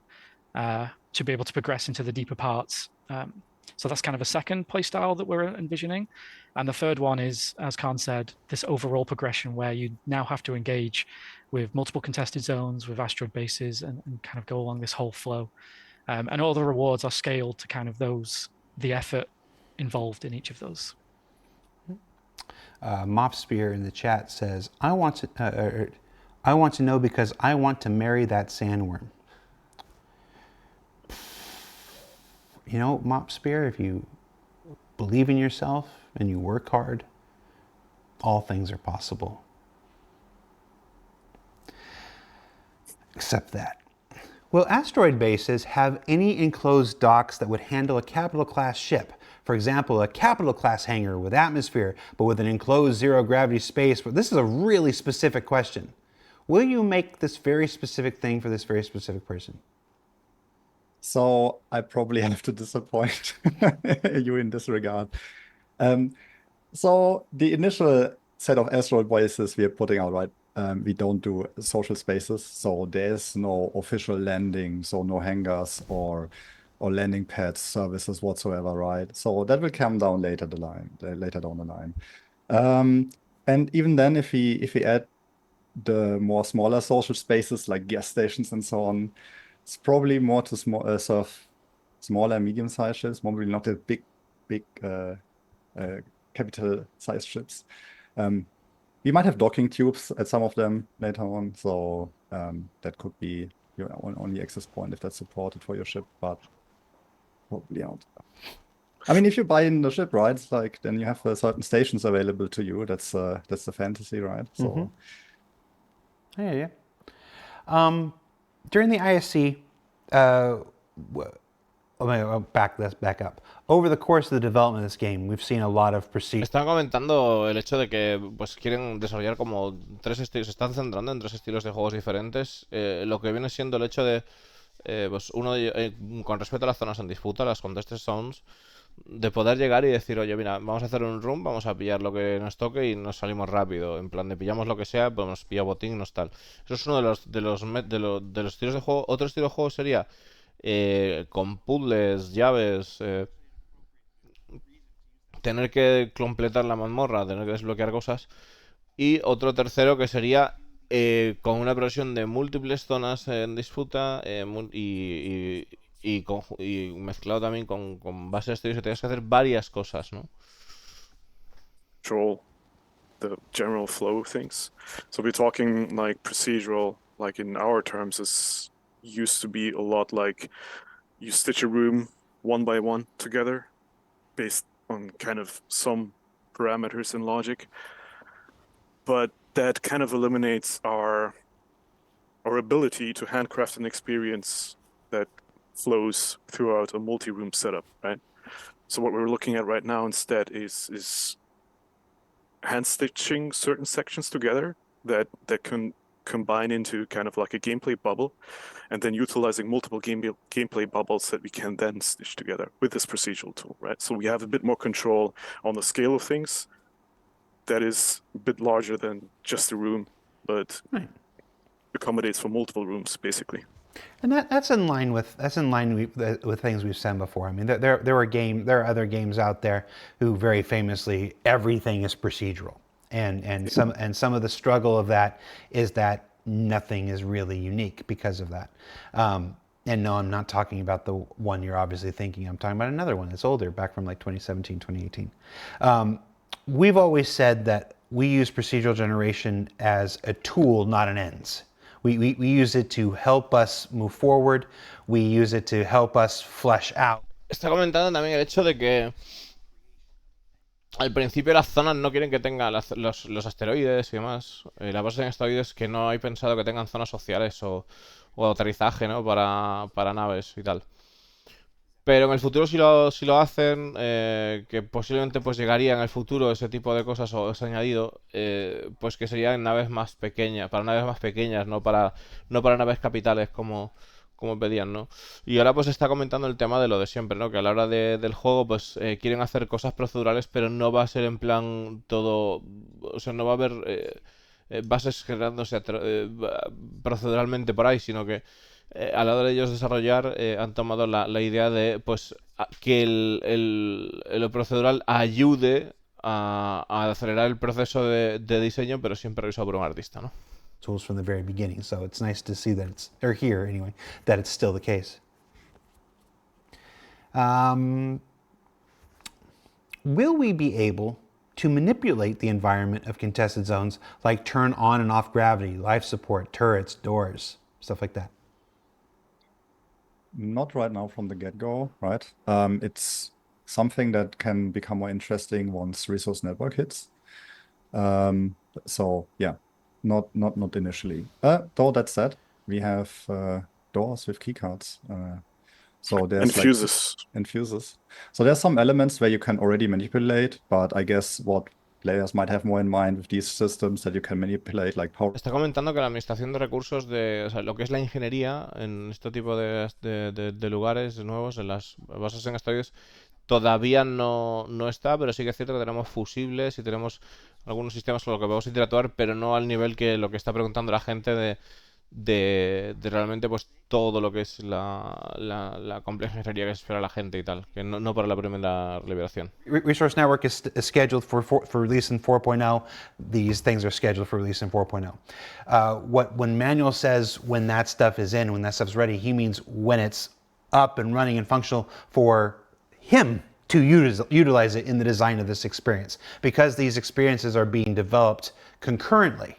to be able to progress into the deeper parts. So that's kind of a second playstyle that we're envisioning. And the third one is, as Khan said, this overall progression where you now have to engage with multiple contested zones, with asteroid bases, and kind of go along this whole flow. And all the rewards are scaled to kind of the effort involved in each of those. Mopspear in the chat says, I want to know because I want to marry that sandworm. You know, Mopspear, if you believe in yourself and you work hard, all things are possible. Except that. Will asteroid bases have any enclosed docks that would handle a capital class ship? For example, a capital class hangar with atmosphere, but with an enclosed zero gravity space. This is a really specific question. Will you make this very specific thing for this very specific person? So I probably have to disappoint you in this regard. So the initial set of asteroid bases we are putting out, right? We don't do social spaces, so there's no official landing, so no hangars or landing pads services whatsoever, right? So that will come down later down the line. And even then, if we add the more smaller social spaces like gas stations and so on, it's probably more to serve smaller, medium-sized ships, probably not the big capital-sized ships. We might have docking tubes at some of them later on, so that could be your only access point if that's supported for your ship, but probably not. I mean, if you buy in the ship, right, it's like then you have certain stations available to you. That's the fantasy, right? So. Yeah. During the ISC, let's back up. Over the course of the development of this game, we've seen a lot of procedures. Están comentando el hecho de que pues quieren desarrollar como 3 estilos, se están centrando en 3 estilos de juegos diferentes. Lo que viene siendo el hecho de, pues uno con respecto a las zonas en disputa, las contested zones, de poder llegar y decir, oye, mira, vamos a hacer un run, vamos a pillar lo que nos toque y nos salimos rápido. En plan de pillamos lo que sea, podemos pillar botín, nos tal. Eso es uno de los estilos de juego. Otro estilo de juego sería con puzzles, llaves, tener que completar la mazmorra, tener que desbloquear cosas. Y otro tercero que sería con una progresión de múltiples zonas en disputa y mezclado también con bases de estudios que tengas que hacer varias cosas, ¿no? Control. the general flow of things. So we're talking like procedural, like in our terms, is used to be a lot like you stitch a room one by one together based on kind of some parameters in logic. But that kind of eliminates our ability to handcraft an experience that flows throughout a multi-room setup, right? So what we're looking at right now instead is hand stitching certain sections together that can combine into kind of like a gameplay bubble, and then utilizing multiple gameplay bubbles that we can then stitch together with this procedural tool, right? So we have a bit more control on the scale of things that is a bit larger than just a room, but Right. accommodates for multiple rooms basically. And that's in line with with things we've said before. I mean, there are other games out there who very famously everything is procedural, and some of the struggle of that is that nothing is really unique because of that. And no, I'm not talking about the one you're obviously thinking. I'm talking about another one that's older, back from like 2017, 2018. We've always said that we use procedural generation as a tool, not an ends. We use it to help us move forward. We use it to help us flesh out. Está comentando también el hecho de que al principio las zonas no quieren que tengan los asteroides y demás. La base en asteroides que no hay pensado que tengan zonas sociales o aterrizaje, ¿no? Para naves y tal. Pero en el futuro si lo hacen, que posiblemente pues llegaría en el futuro ese tipo de cosas o ese añadido, pues que serían naves más pequeñas, para naves más pequeñas, no para naves capitales como pedían, ¿no? Y ahora pues está comentando el tema de lo de siempre, ¿no? Que a la hora del juego pues quieren hacer cosas procedurales, pero no va a ser en plan todo, o sea, no va a haber bases generándose proceduralmente por ahí, sino que a la hora de ellos desarrollar han tomado la idea de pues que lo procedural ayude a acelerar el proceso de diseño, pero siempre revisado por un artista, ¿no? Tools from the very beginning, so it's nice to see that it's, or here anyway, that it's still the case. Will we be able to manipulate the environment of contested zones, like turn on and off gravity, life support, turrets, doors, stuff like that? Not right now from the get-go, right? It's something that can become more interesting once resource network hits. So yeah, not initially. Though that said, we have doors with keycards. So there's And fuses. And fuses. So there's some elements where you can already manipulate, but I guess what players might have more in mind with these systems that you can manipulate, like power. Está comentando que la administración de recursos o sea, lo que es la ingeniería en este tipo de lugares nuevos, en las bases en asteroides, todavía no está, pero sí que es cierto que tenemos fusibles y tenemos algunos sistemas con los que podemos interactuar, pero no al nivel que lo que está preguntando la gente de realmente pues todo lo que es la compleja ingeniería que espera la gente y tal, que no para la primera liberación. Resource Network is scheduled for release in 4.0. These things are scheduled for release in 4.0. When Manuel says when that stuff is in, when that stuff's ready, he means when it's up and running and functional for him to utilize it in the design of this experience, because these experiences are being developed concurrently.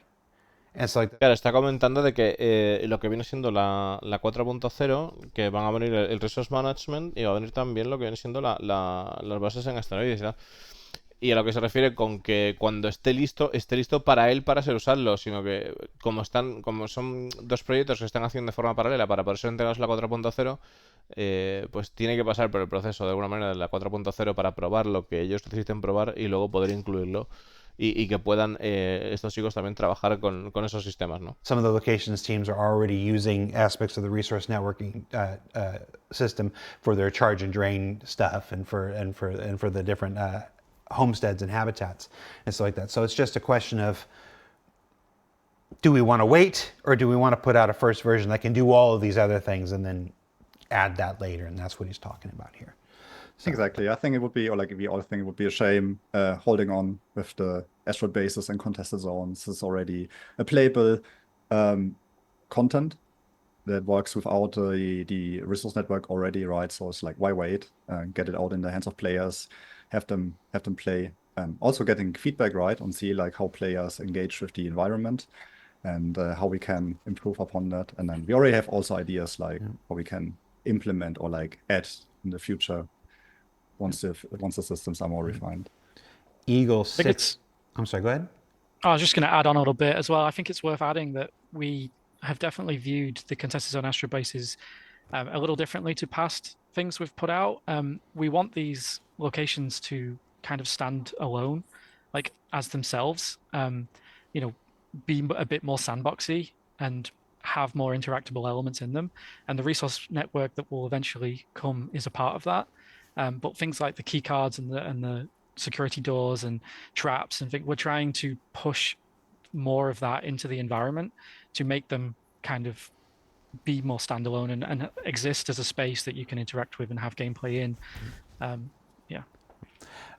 Claro, está comentando de que lo que viene siendo la 4.0, que van a venir el Resource Management y va a venir también lo que viene siendo las bases en asteroides, ¿no? Y a lo que se refiere con que cuando esté listo para él para ser usarlo, sino que como son dos proyectos que están haciendo de forma paralela para poder ser entregados en la 4.0, pues tiene que pasar por el proceso de alguna manera de la 4.0 para probar lo que ellos necesiten probar y luego poder incluirlo. Y que puedan estos chicos también trabajar con esos sistemas, ¿no? Some of the locations teams are already using aspects of the resource networking system for their charge and drain stuff, and for the different homesteads and habitats and stuff like that. So it's just a question of, do we want to wait, or do we want to put out a first version that can do all of these other things and then add that later? And that's what he's talking about here. So. Exactly. I think it would be, or like we all think it would be a shame holding on with the asteroid bases and contested zones. It's already a playable content that works without the resource network already, right? So it's like, why wait? Get it out in the hands of players, have them play. also getting feedback right and see like how players engage with the environment and how we can improve upon that. And then we already have also ideas like how we can implement or like add in the future once the systems are more refined. Eagle I think 6. I'm sorry, go ahead. I was just going to add on a little bit as well. I think it's worth adding that we have definitely viewed the contested zone asteroid bases a little differently to past things we've put out. We want these locations to kind of stand alone, like as themselves. Be a bit more sandboxy and have more interactable elements in them. And the resource network that will eventually come is a part of that. But things like the key cards and the security doors and traps and we're trying to push more of that into the environment to make them kind of be more standalone and exist as a space that you can interact with and have gameplay in.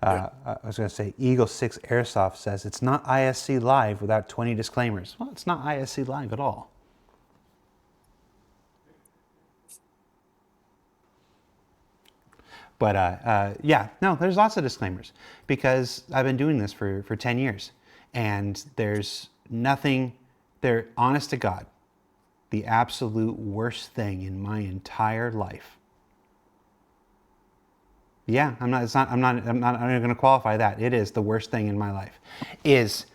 I was going to say, Eagle 6 Airsoft says it's not ISC live without 20 disclaimers. Well, it's not ISC live at all. But yeah, no, there's lots of disclaimers because I've been doing this for 10 years and there's nothing, they're honest to God, the absolute worst thing in my entire life. Yeah, I'm not going to qualify that. It is the worst thing in my life, is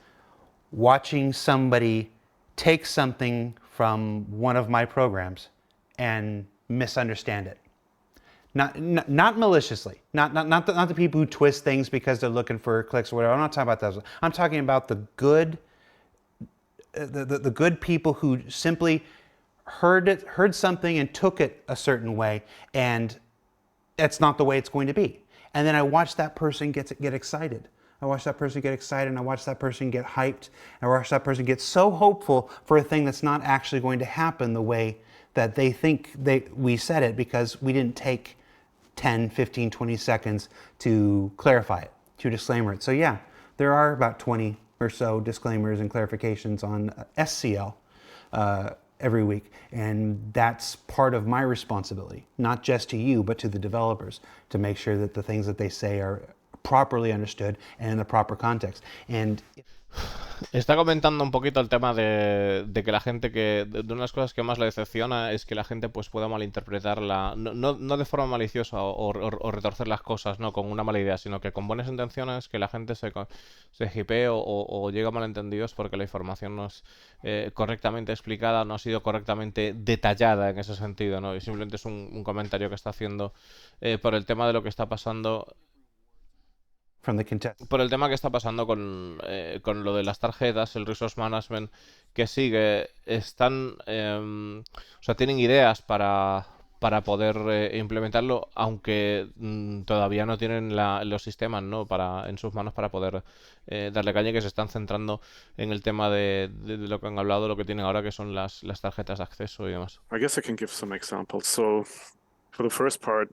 watching somebody take something from one of my programs and misunderstand it. Not maliciously, not the people who twist things because they're looking for clicks or whatever. I'm not talking about those. I'm talking about the good, the good people who simply heard something and took it a certain way, and that's not the way it's going to be. And then I watch that person get excited. I watch that person get excited, and I watch that person get hyped, and I watch that person get so hopeful for a thing that's not actually going to happen the way that they think we said it, because we didn't take 10, 15, 20 seconds to clarify it, to disclaimer it. So yeah, there are about 20 or so disclaimers and clarifications on SCL every week, and that's part of my responsibility, not just to you, but to the developers, to make sure that the things that they say are properly understood and in the proper context. And está comentando un poquito el tema de que la gente, que de una de las cosas que más le decepciona es que la gente pues pueda malinterpretarla, no de forma maliciosa o retorcer las cosas, no con una mala idea, sino que con buenas intenciones, que la gente se hipee o llega a malentendidos porque la información no es correctamente explicada, no ha sido correctamente detallada en ese sentido, ¿no? Y simplemente es un comentario que está haciendo por el tema de lo que está pasando. Por el tema que está pasando con lo de las tarjetas, el resource management que sigue, están, o sea, tienen ideas para poder implementarlo, aunque todavía no tienen los sistemas, ¿no? en sus manos para poder darle caña, que se están centrando en el tema de lo que han hablado, lo que tienen ahora, que son las tarjetas de acceso y demás. I guess I can give some examples. So for the first part,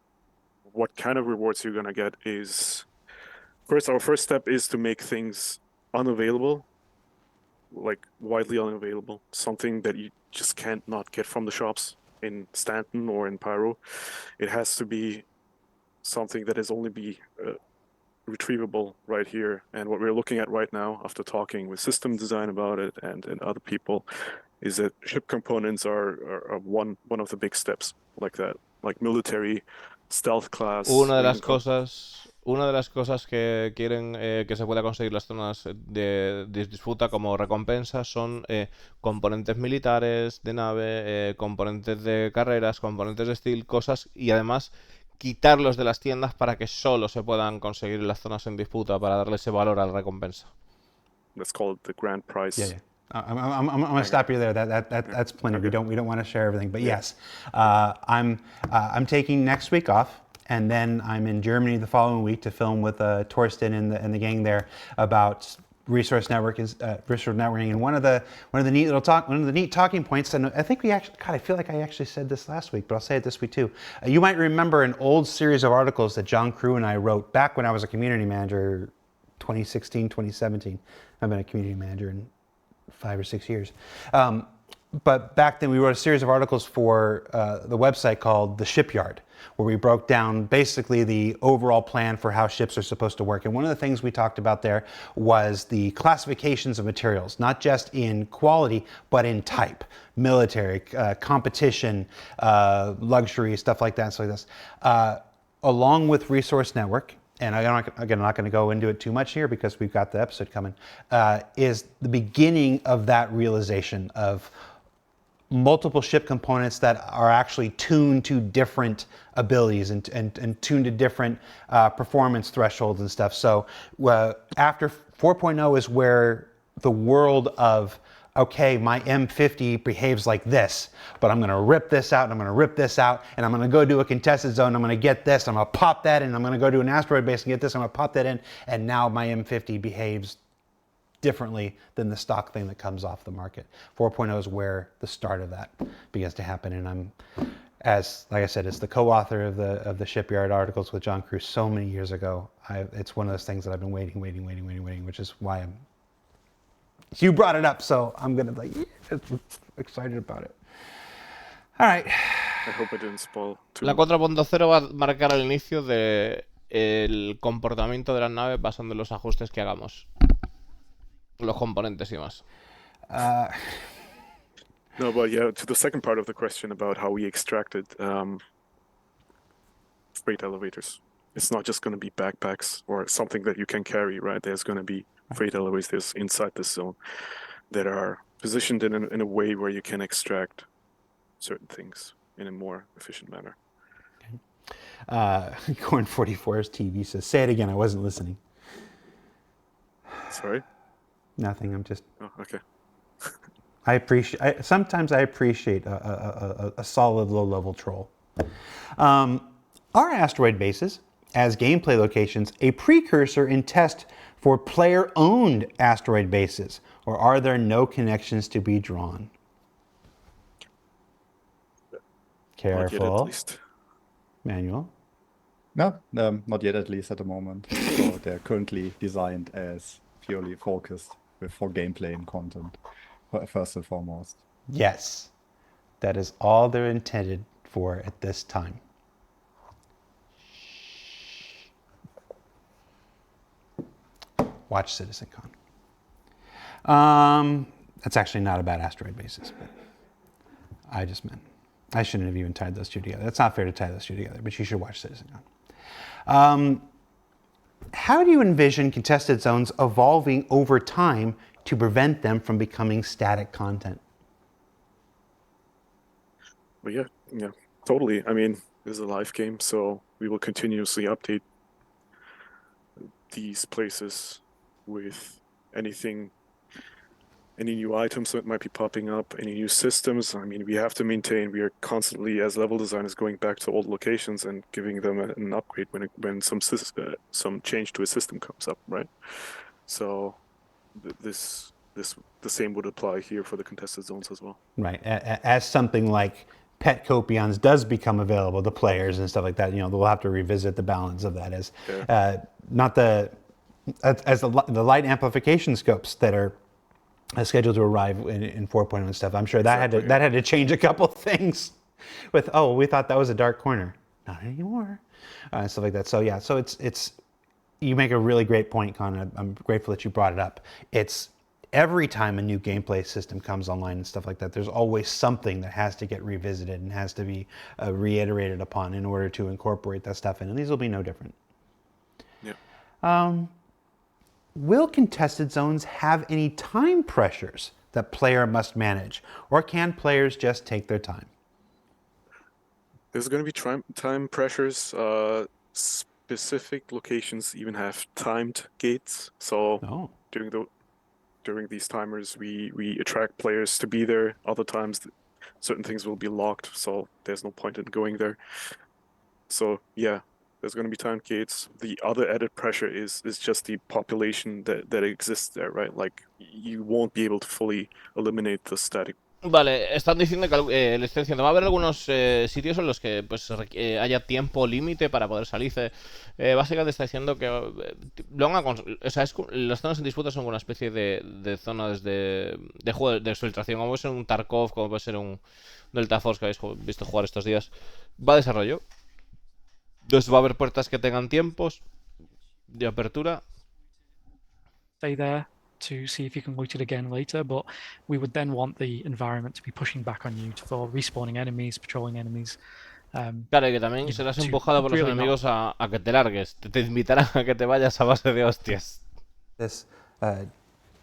what kind of rewards you're gonna get is, first, our first step is to make things unavailable, like widely unavailable, something that you just can't not get from the shops in Stanton or in Pyro. It has to be something that is only be retrievable right here. And what we're looking at right now, after talking with system design about it and other people, is that ship components are one of the big steps like that, like military, stealth class. Una de las cosas que quieren que se pueda conseguir las zonas de disputa como recompensa son componentes militares de nave, componentes de carreras, componentes de stealth, cosas, y además quitarlos de las tiendas para que solo se puedan conseguir en las zonas en disputa, para darle ese valor a la recompensa. Let's call it the grand prize. Yeah. I'm going to stop you there. That's plenty. Okay. We don't want to share everything, but yes, I'm taking next week off, and then I'm in Germany the following week to film with Torsten and the gang there about resource networking. And one of the neat talking points, and I think I feel like I actually said this last week, but I'll say it this week too. You might remember an old series of articles that John Crew and I wrote back when I was a community manager, 2016, 2017. I've been a community manager in 5 or 6 years. but back then we wrote a series of articles for the website called The Shipyard, where we broke down basically the overall plan for how ships are supposed to work. And one of the things we talked about there was the classifications of materials, not just in quality, but in type, military, competition, luxury, stuff like that. So this, along with Resource Network, and I'm not going to go into it too much here because we've got the episode coming, is the beginning of that realization of multiple ship components that are actually tuned to different abilities and tuned to different performance thresholds and stuff. So after 4.0 is where the world of, okay, my M50 behaves like this, but I'm going to rip this out and I'm going to rip this out and I'm going to go do a contested zone. I'm going to get this. I'm going to pop that in. I'm going to go to an asteroid base and get this. I'm going to pop that in. And now my M50 behaves differently than the stock thing that comes off the market. 4.0 is where the start of that begins to happen. And I'm, like I said, it's the co-author of the Shipyard articles with John Cruise so many years ago. It's one of those things that I've been waiting, which is why you brought it up, so I'm gonna be like, excited about it. All right. I hope I didn't spoil too La much. 4.0 va a marcar el inicio de el comportamiento de las naves basando en los ajustes que hagamos. Los componentes y más. No, but yeah, to the second part of the question about how we extracted freight elevators. It's not just going to be backpacks or something that you can carry, right? There's going to be freight elevators inside this zone that are positioned in a way where you can extract certain things in a more efficient manner. Corn 44's TV says, say it again, I wasn't listening. Sorry? Nothing, I'm just... Oh, okay. Sometimes I appreciate a solid low-level troll. Are asteroid bases, as gameplay locations, a precursor in test for player-owned asteroid bases, or are there no connections to be drawn? Careful. Not yet, at least. Manuel? No, not yet, at least at the moment. So they're currently designed as purely focused for gameplay and content, first and foremost. Yes. That is all they're intended for at this time. Watch CitizenCon. That's actually not about asteroid bases, but I shouldn't have even tied those two together. That's not fair to tie those two together, but you should watch CitizenCon. How do you envision contested zones evolving over time to prevent them from becoming static content? But yeah, totally. I mean, this is a live game, so we will continuously update these places with any new items that might be popping up, any new systems. I mean, we have to maintain, we are constantly, as level designers, going back to old locations and giving them an upgrade when some change to a system comes up, right? So the same would apply here for the contested zones as well. Right. As something like pet copions does become available to players and stuff like that, they'll have to revisit the balance of that as the light amplification scopes that are scheduled to arrive in 4.0 and stuff. I'm sure that had to change a couple of things with, we thought that was a dark corner. Not anymore. Stuff like that. So yeah, so it's you make a really great point, Con. I'm grateful that you brought it up. It's every time a new gameplay system comes online and stuff like that, there's always something that has to get revisited and has to be reiterated upon in order to incorporate that stuff in. And these will be no different. Yeah. Will contested zones have any time pressures that player must manage, or can players just take their time? There's going to be time pressures. Specific locations even have timed gates. So during these timers, we attract players to be there. Other times, certain things will be locked, so there's no point in going there. So yeah. There's going to be time gates. The other added pressure is just the population that exists there, right? Like, you won't be able to fully eliminate the static Vale, están diciendo que le estoy diciendo, va a haber algunos sitios en los que pues haya tiempo límite para poder salirse. Básicamente está diciendo que lo han o sea, las zonas en disputa son una especie de zonas de juego de exfiltración, como puede ser un Tarkov, como puede ser un Delta Force que habéis visto jugar estos días. Va a desarrollo. Entonces va a haber puertas que tengan tiempos de apertura. Stay there to see if you can loot it again later, but we would then want the environment to be pushing back on you for respawning enemies, patrolling enemies. Claro, y que también you know, serás to empujado por los really not- enemigos a que te largues. Te invitarán a que te vayas a base de hostias. This,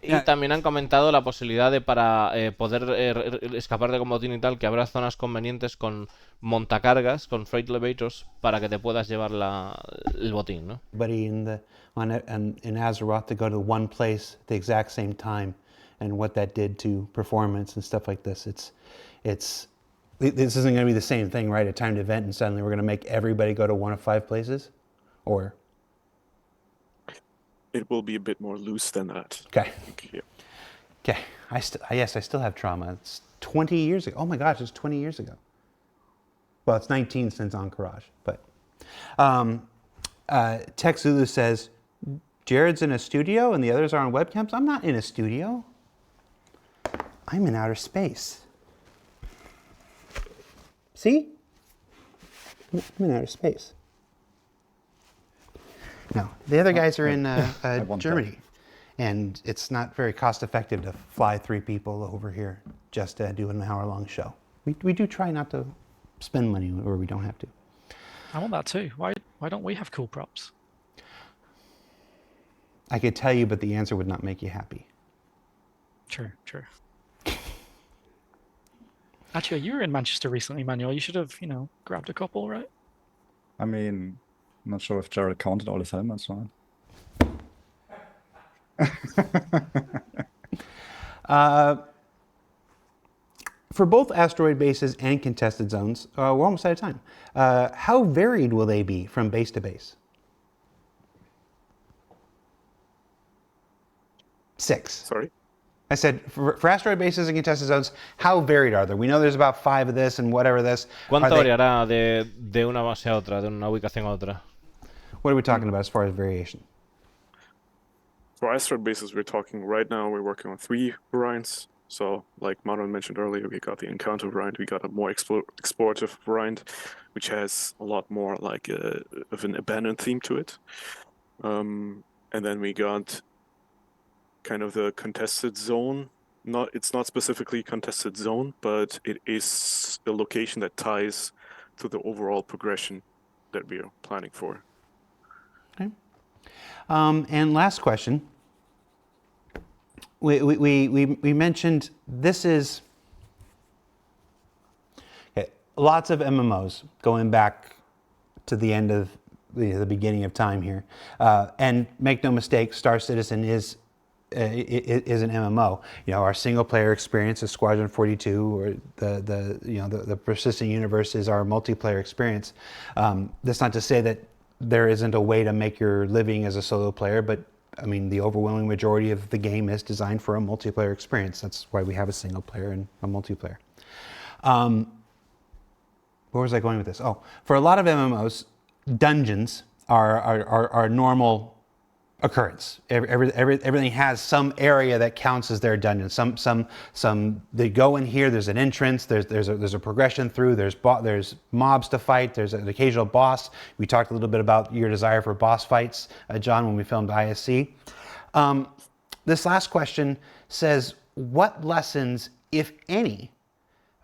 Y también han comentado la posibilidad de para poder escapar de combatín y tal, que habrá zonas convenientes con montacargas, con freight elevators, para que te puedas llevar el botín, ¿no? everybody in Azeroth to go to one place at the exact same time, and what that did to performance and stuff like this. This isn't going to be the same thing, right? A timed event, and suddenly we're going to make everybody go to one of 5 places, or It will be a bit more loose than that. okay, Yeah. okay. Yes, I still have trauma. It's 20 years ago. Oh my gosh, it's 20 years ago. Well, it's 19 since Encourage, but Tech Zulu says Jared's in a studio and the others are on webcams. I'm not in a studio. I'm in outer space. See? I'm in outer space. No, the other guys are in want Germany, and it's not very cost effective to fly 3 people over here just to do an hour-long show. We do try not to spend money where we don't have to. I want that too. Why don't we have cool props? I could tell you, but the answer would not make you happy. True. Actually, you were in Manchester recently, Manuel. You should have, grabbed a couple, right? I mean, I'm not sure if Jared counted all his helmets, right? For both asteroid bases and contested zones, we're almost out of time. How varied will they be from base to base? 6. Sorry. I said for asteroid bases and contested zones, how varied are they? We know there's about 5 of this and whatever this. ¿Cuánto variará de una base a otra, de una ubicación a otra? What are we talking about as far as variation? For asteroid bases, we're talking right now, we're working on 3 variants. So, like Manuel mentioned earlier, we got the encounter variant, we got a more explorative variant, which has a lot more like of an abandoned theme to it. And then we got kind of the contested zone. It's not specifically contested zone, but it is a location that ties to the overall progression that we are planning for. Okay. And last question. We mentioned this is okay, lots of MMOs going back to the end of the beginning of time here, and make no mistake, Star Citizen is an MMO. Our single player experience is Squadron 42, or the persistent universe is our multiplayer experience. That's not to say that there isn't a way to make your living as a solo player, but I mean, the overwhelming majority of the game is designed for a multiplayer experience. That's why we have a single player and a multiplayer. Where was I going with this? Oh, for a lot of MMOs, dungeons are a normal occurrence. Everything has some area that counts as their dungeon. Some they go in here. There's an entrance. There's a progression through. There's mobs to fight. There's an occasional boss. We talked a little bit about your desire for boss fights, John, when we filmed ISC. This last question says, what lessons, if any,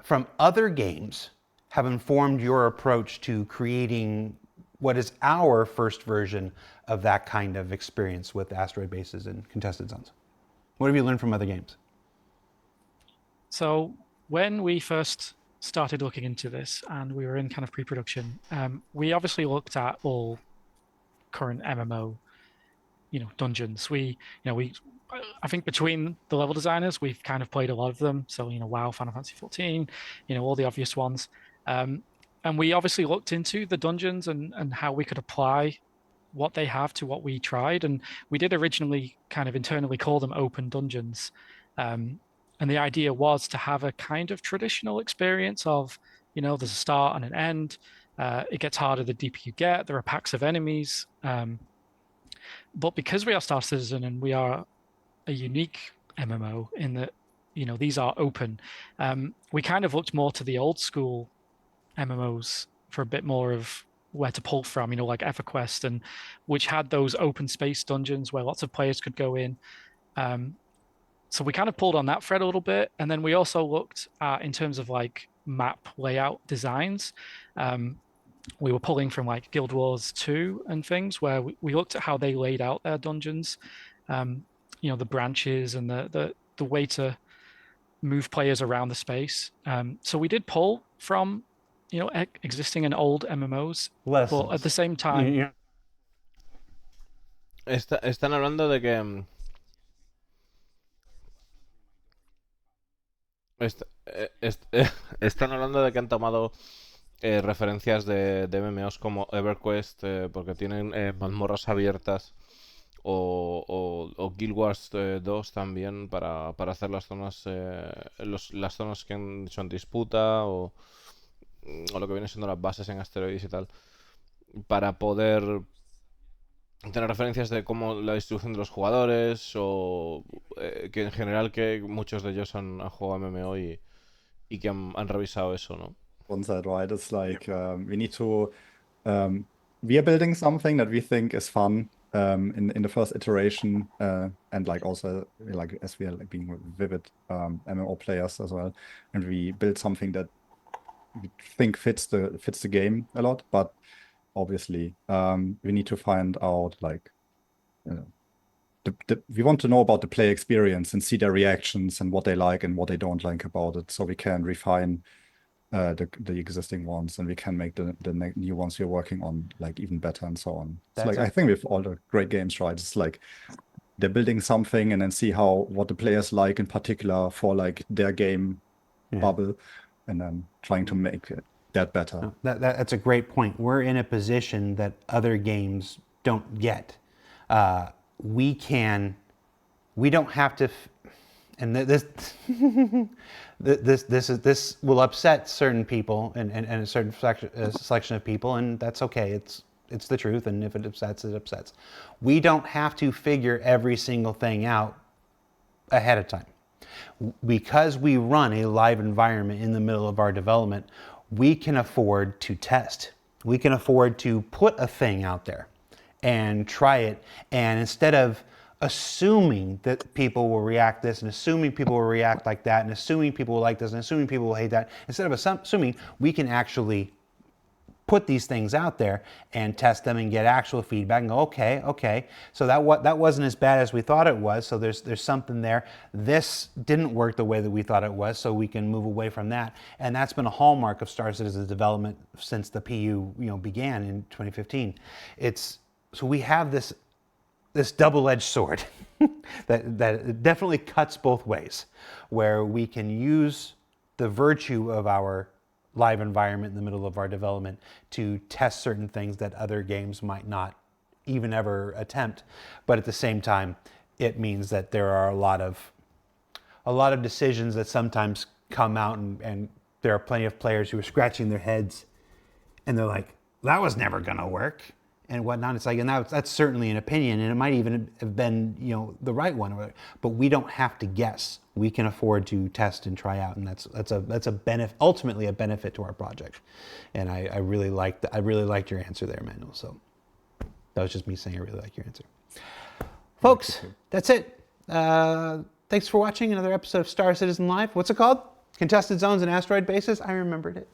from other games have informed your approach to creating what is our first version of that kind of experience with asteroid bases and contested zones? What have you learned from other games? So when we first started looking into this and we were in kind of pre-production, we obviously looked at all current MMO, dungeons. I think between the level designers, we've kind of played a lot of them. So, WoW, Final Fantasy 14, all the obvious ones. And we obviously looked into the dungeons and how we could apply what they have to what we tried. And we did originally kind of internally call them open dungeons. And the idea was to have a kind of traditional experience of, there's a start and an end. It gets harder the deeper you get. There are packs of enemies. But because we are Star Citizen and we are a unique MMO in that, these are open, we kind of looked more to the old school MMOs for a bit more of where to pull from, like EverQuest, and which had those open space dungeons where lots of players could go in. So we kind of pulled on that thread a little bit. And then we also looked at, in terms of like map layout designs, we were pulling from like Guild Wars 2 and things where we looked at how they laid out their dungeons, the branches and the way to move players around the space. So we did pull from, existing and old MMOs, but at the same time, Están hablando de que están hablando de que han tomado referencias de MMOs como EverQuest, porque tienen mazmorras abiertas, o Guild Wars 2 también para hacer las zonas las zonas que son disputa, o lo que viene siendo las bases en asteroides y tal, para poder tener referencias de cómo la distribución de los jugadores, o que en general que muchos de ellos han jugado MMO y que han revisado eso, ¿no? On that, right? It's like we need to. We are building something that we think is fun in the first iteration, and like also like as we are like being vivid MMO players as well, and we build something that we think fits the game a lot. But obviously, we need to find out like. We want to know about the player experience and see their reactions and what they like and what they don't like about it, so we can refine the existing ones, and we can make the new ones we're working on like even better and so on. It's like I think with all the great games, right? It's like they're building something and then see what the players like in particular for like their game bubble, and then trying to make that better. That's a great point. We're in a position that other games don't get. We don't have to, and this will upset certain people and a certain selection of people, and that's okay. It's the truth, and if it upsets, it upsets. We don't have to figure every single thing out ahead of time. Because we run a live environment in the middle of our development, we can afford to test. We can afford to put a thing out there and try it, and instead of assuming that people will react this, and assuming people will react like that, and assuming people will like this, and assuming people will hate that, instead of assuming, we can actually put these things out there and test them and get actual feedback and go, okay, so that wasn't as bad as we thought it was, so there's something there. This didn't work the way that we thought it was, so we can move away from that. And that's been a hallmark of Star Citizen's development since the PU began in 2015. So we have this double-edged sword that definitely cuts both ways, where we can use the virtue of our live environment in the middle of our development to test certain things that other games might not even ever attempt. But at the same time, it means that there are a lot of decisions that sometimes come out, and there are plenty of players who are scratching their heads and they're like, that was never gonna work, and whatnot. It's like, and that's certainly an opinion, and it might even have been the right one, but we don't have to guess. We can afford to test and try out, and that's a benefit, ultimately a benefit to our project. And I really liked your answer there, Manuel. So that was just me saying I really like your answer. Folks, that's it. Thanks for watching another episode of Star Citizen Live. What's it called? Contested Zones and Asteroid Bases. I remembered it.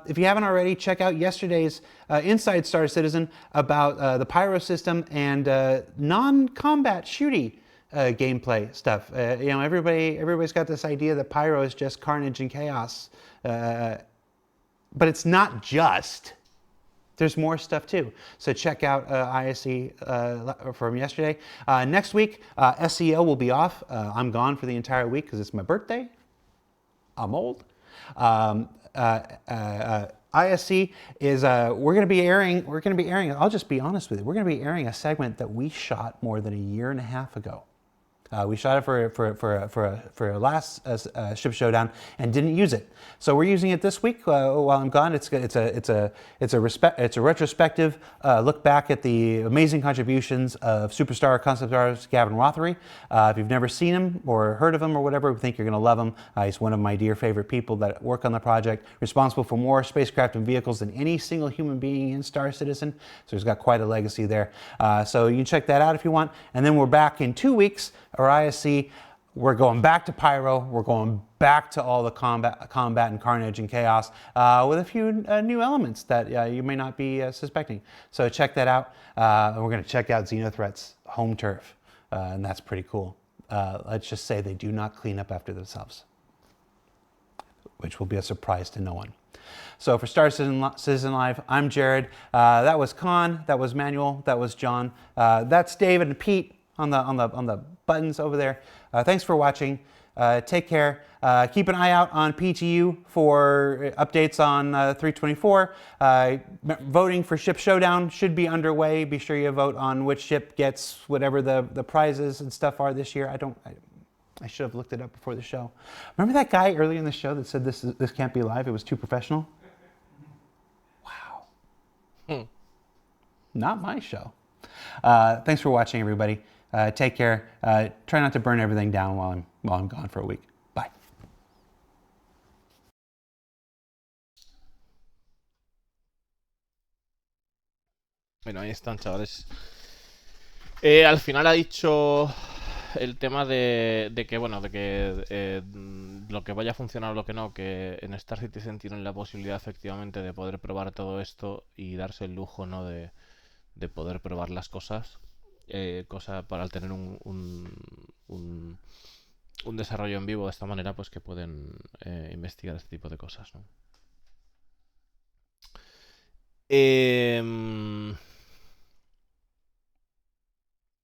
If you haven't already, check out yesterday's Inside Star Citizen about the pyro system and non-combat shooty gameplay stuff. Everybody's got this idea that pyro is just carnage and chaos, but it's not just. There's more stuff too. So check out ISE from yesterday. Next week, SEO will be off. I'm gone for the entire week because it's my birthday. I'm old. ISE is we're going to be airing. I'll just be honest with you. We're going to be airing a segment that we shot more than a year and a half ago. We shot it for a last ship showdown and didn't use it. So we're using it this week while I'm gone. It's a retrospective look back at the amazing contributions of superstar concept artist Gavin Rothery. If you've never seen him or heard of him or whatever, we think you're going to love him. He's one of my dear favorite people that work on the project, responsible for more spacecraft and vehicles than any single human being in Star Citizen. So he's got quite a legacy there. So you can check that out if you want. And then we're back in 2 weeks. Or ISC, we're going back to Pyro, we're going back to all the combat and carnage and chaos with a few new elements that you may not be suspecting. So check that out. We're going to check out Xenothreat's home turf, and that's pretty cool. Let's just say they do not clean up after themselves, which will be a surprise to no one. So for Star Citizen Live, I'm Jared. That was Con, that was Manuel, that was John. That's David and Pete on the buttons over there. Thanks for watching. Take care. Keep an eye out on PTU for updates on 324. Voting for Ship Showdown should be underway. Be sure you vote on which ship gets whatever the prizes and stuff are this year. I should have looked it up before the show. Remember that guy earlier in the show that said this can't be live? It was too professional. Wow. Not my show. Thanks for watching, everybody. Take care. Try not to burn everything down while I'm gone for a week. Bye. Bueno, ahí están, chavales. Al final ha dicho el tema de que, bueno, de que lo que vaya a funcionar o lo que no, que en Star Citizen tienen la posibilidad efectivamente de poder probar todo esto y darse el lujo, ¿no?, de poder probar las cosas. Cosa para al tener un desarrollo en vivo de esta manera, pues que pueden investigar este tipo de cosas, ¿no?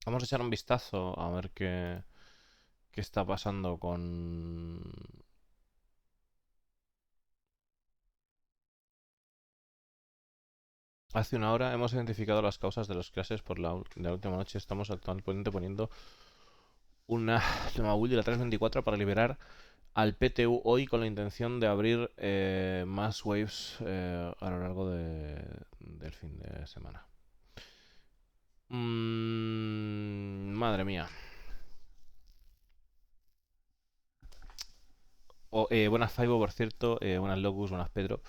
Vamos a echar un vistazo a ver qué está pasando con... Hace una hora hemos identificado las causas de los crashes por la última noche. Estamos actualmente poniendo una build de la 324 para liberar al PTU hoy con la intención de abrir más waves a lo largo del fin de semana. Madre mía. Buenas Faibo, por cierto. Buenas Locus, buenas Pedro.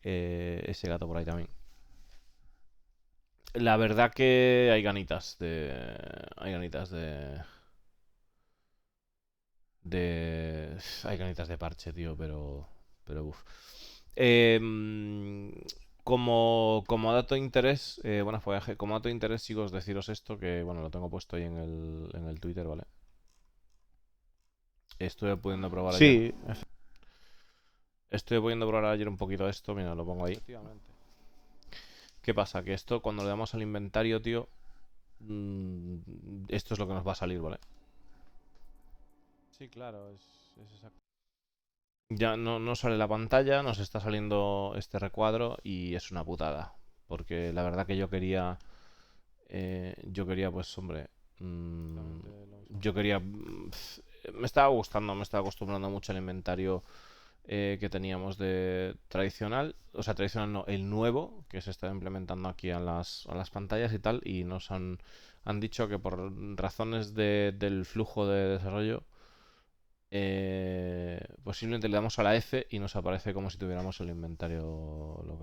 Ese gato por ahí también. La verdad que hay ganitas de... Hay ganitas de parche, tío, pero uff. Como dato de interés, buenas follaje, como dato de interés, chicos, deciros esto, que bueno, lo tengo puesto ahí en el Twitter, ¿vale? Estuve pudiendo probar ayer. Sí. Estuve pudiendo probar ayer un poquito esto, mira, lo pongo ahí. Efectivamente. ¿Qué pasa? Que esto, cuando le damos al inventario, tío, esto es lo que nos va a salir, ¿vale? Sí, claro, es exacto. Ya no sale la pantalla, nos está saliendo este recuadro y es una putada. Porque la verdad que yo quería, pues, hombre, yo quería... me estaba gustando, me estaba acostumbrando mucho al inventario que teníamos de tradicional, o sea, tradicional no, el nuevo, que se está implementando aquí a las pantallas y tal, y nos han dicho que por razones del flujo de desarrollo, posiblemente le damos a la F y nos aparece como si tuviéramos el inventario local.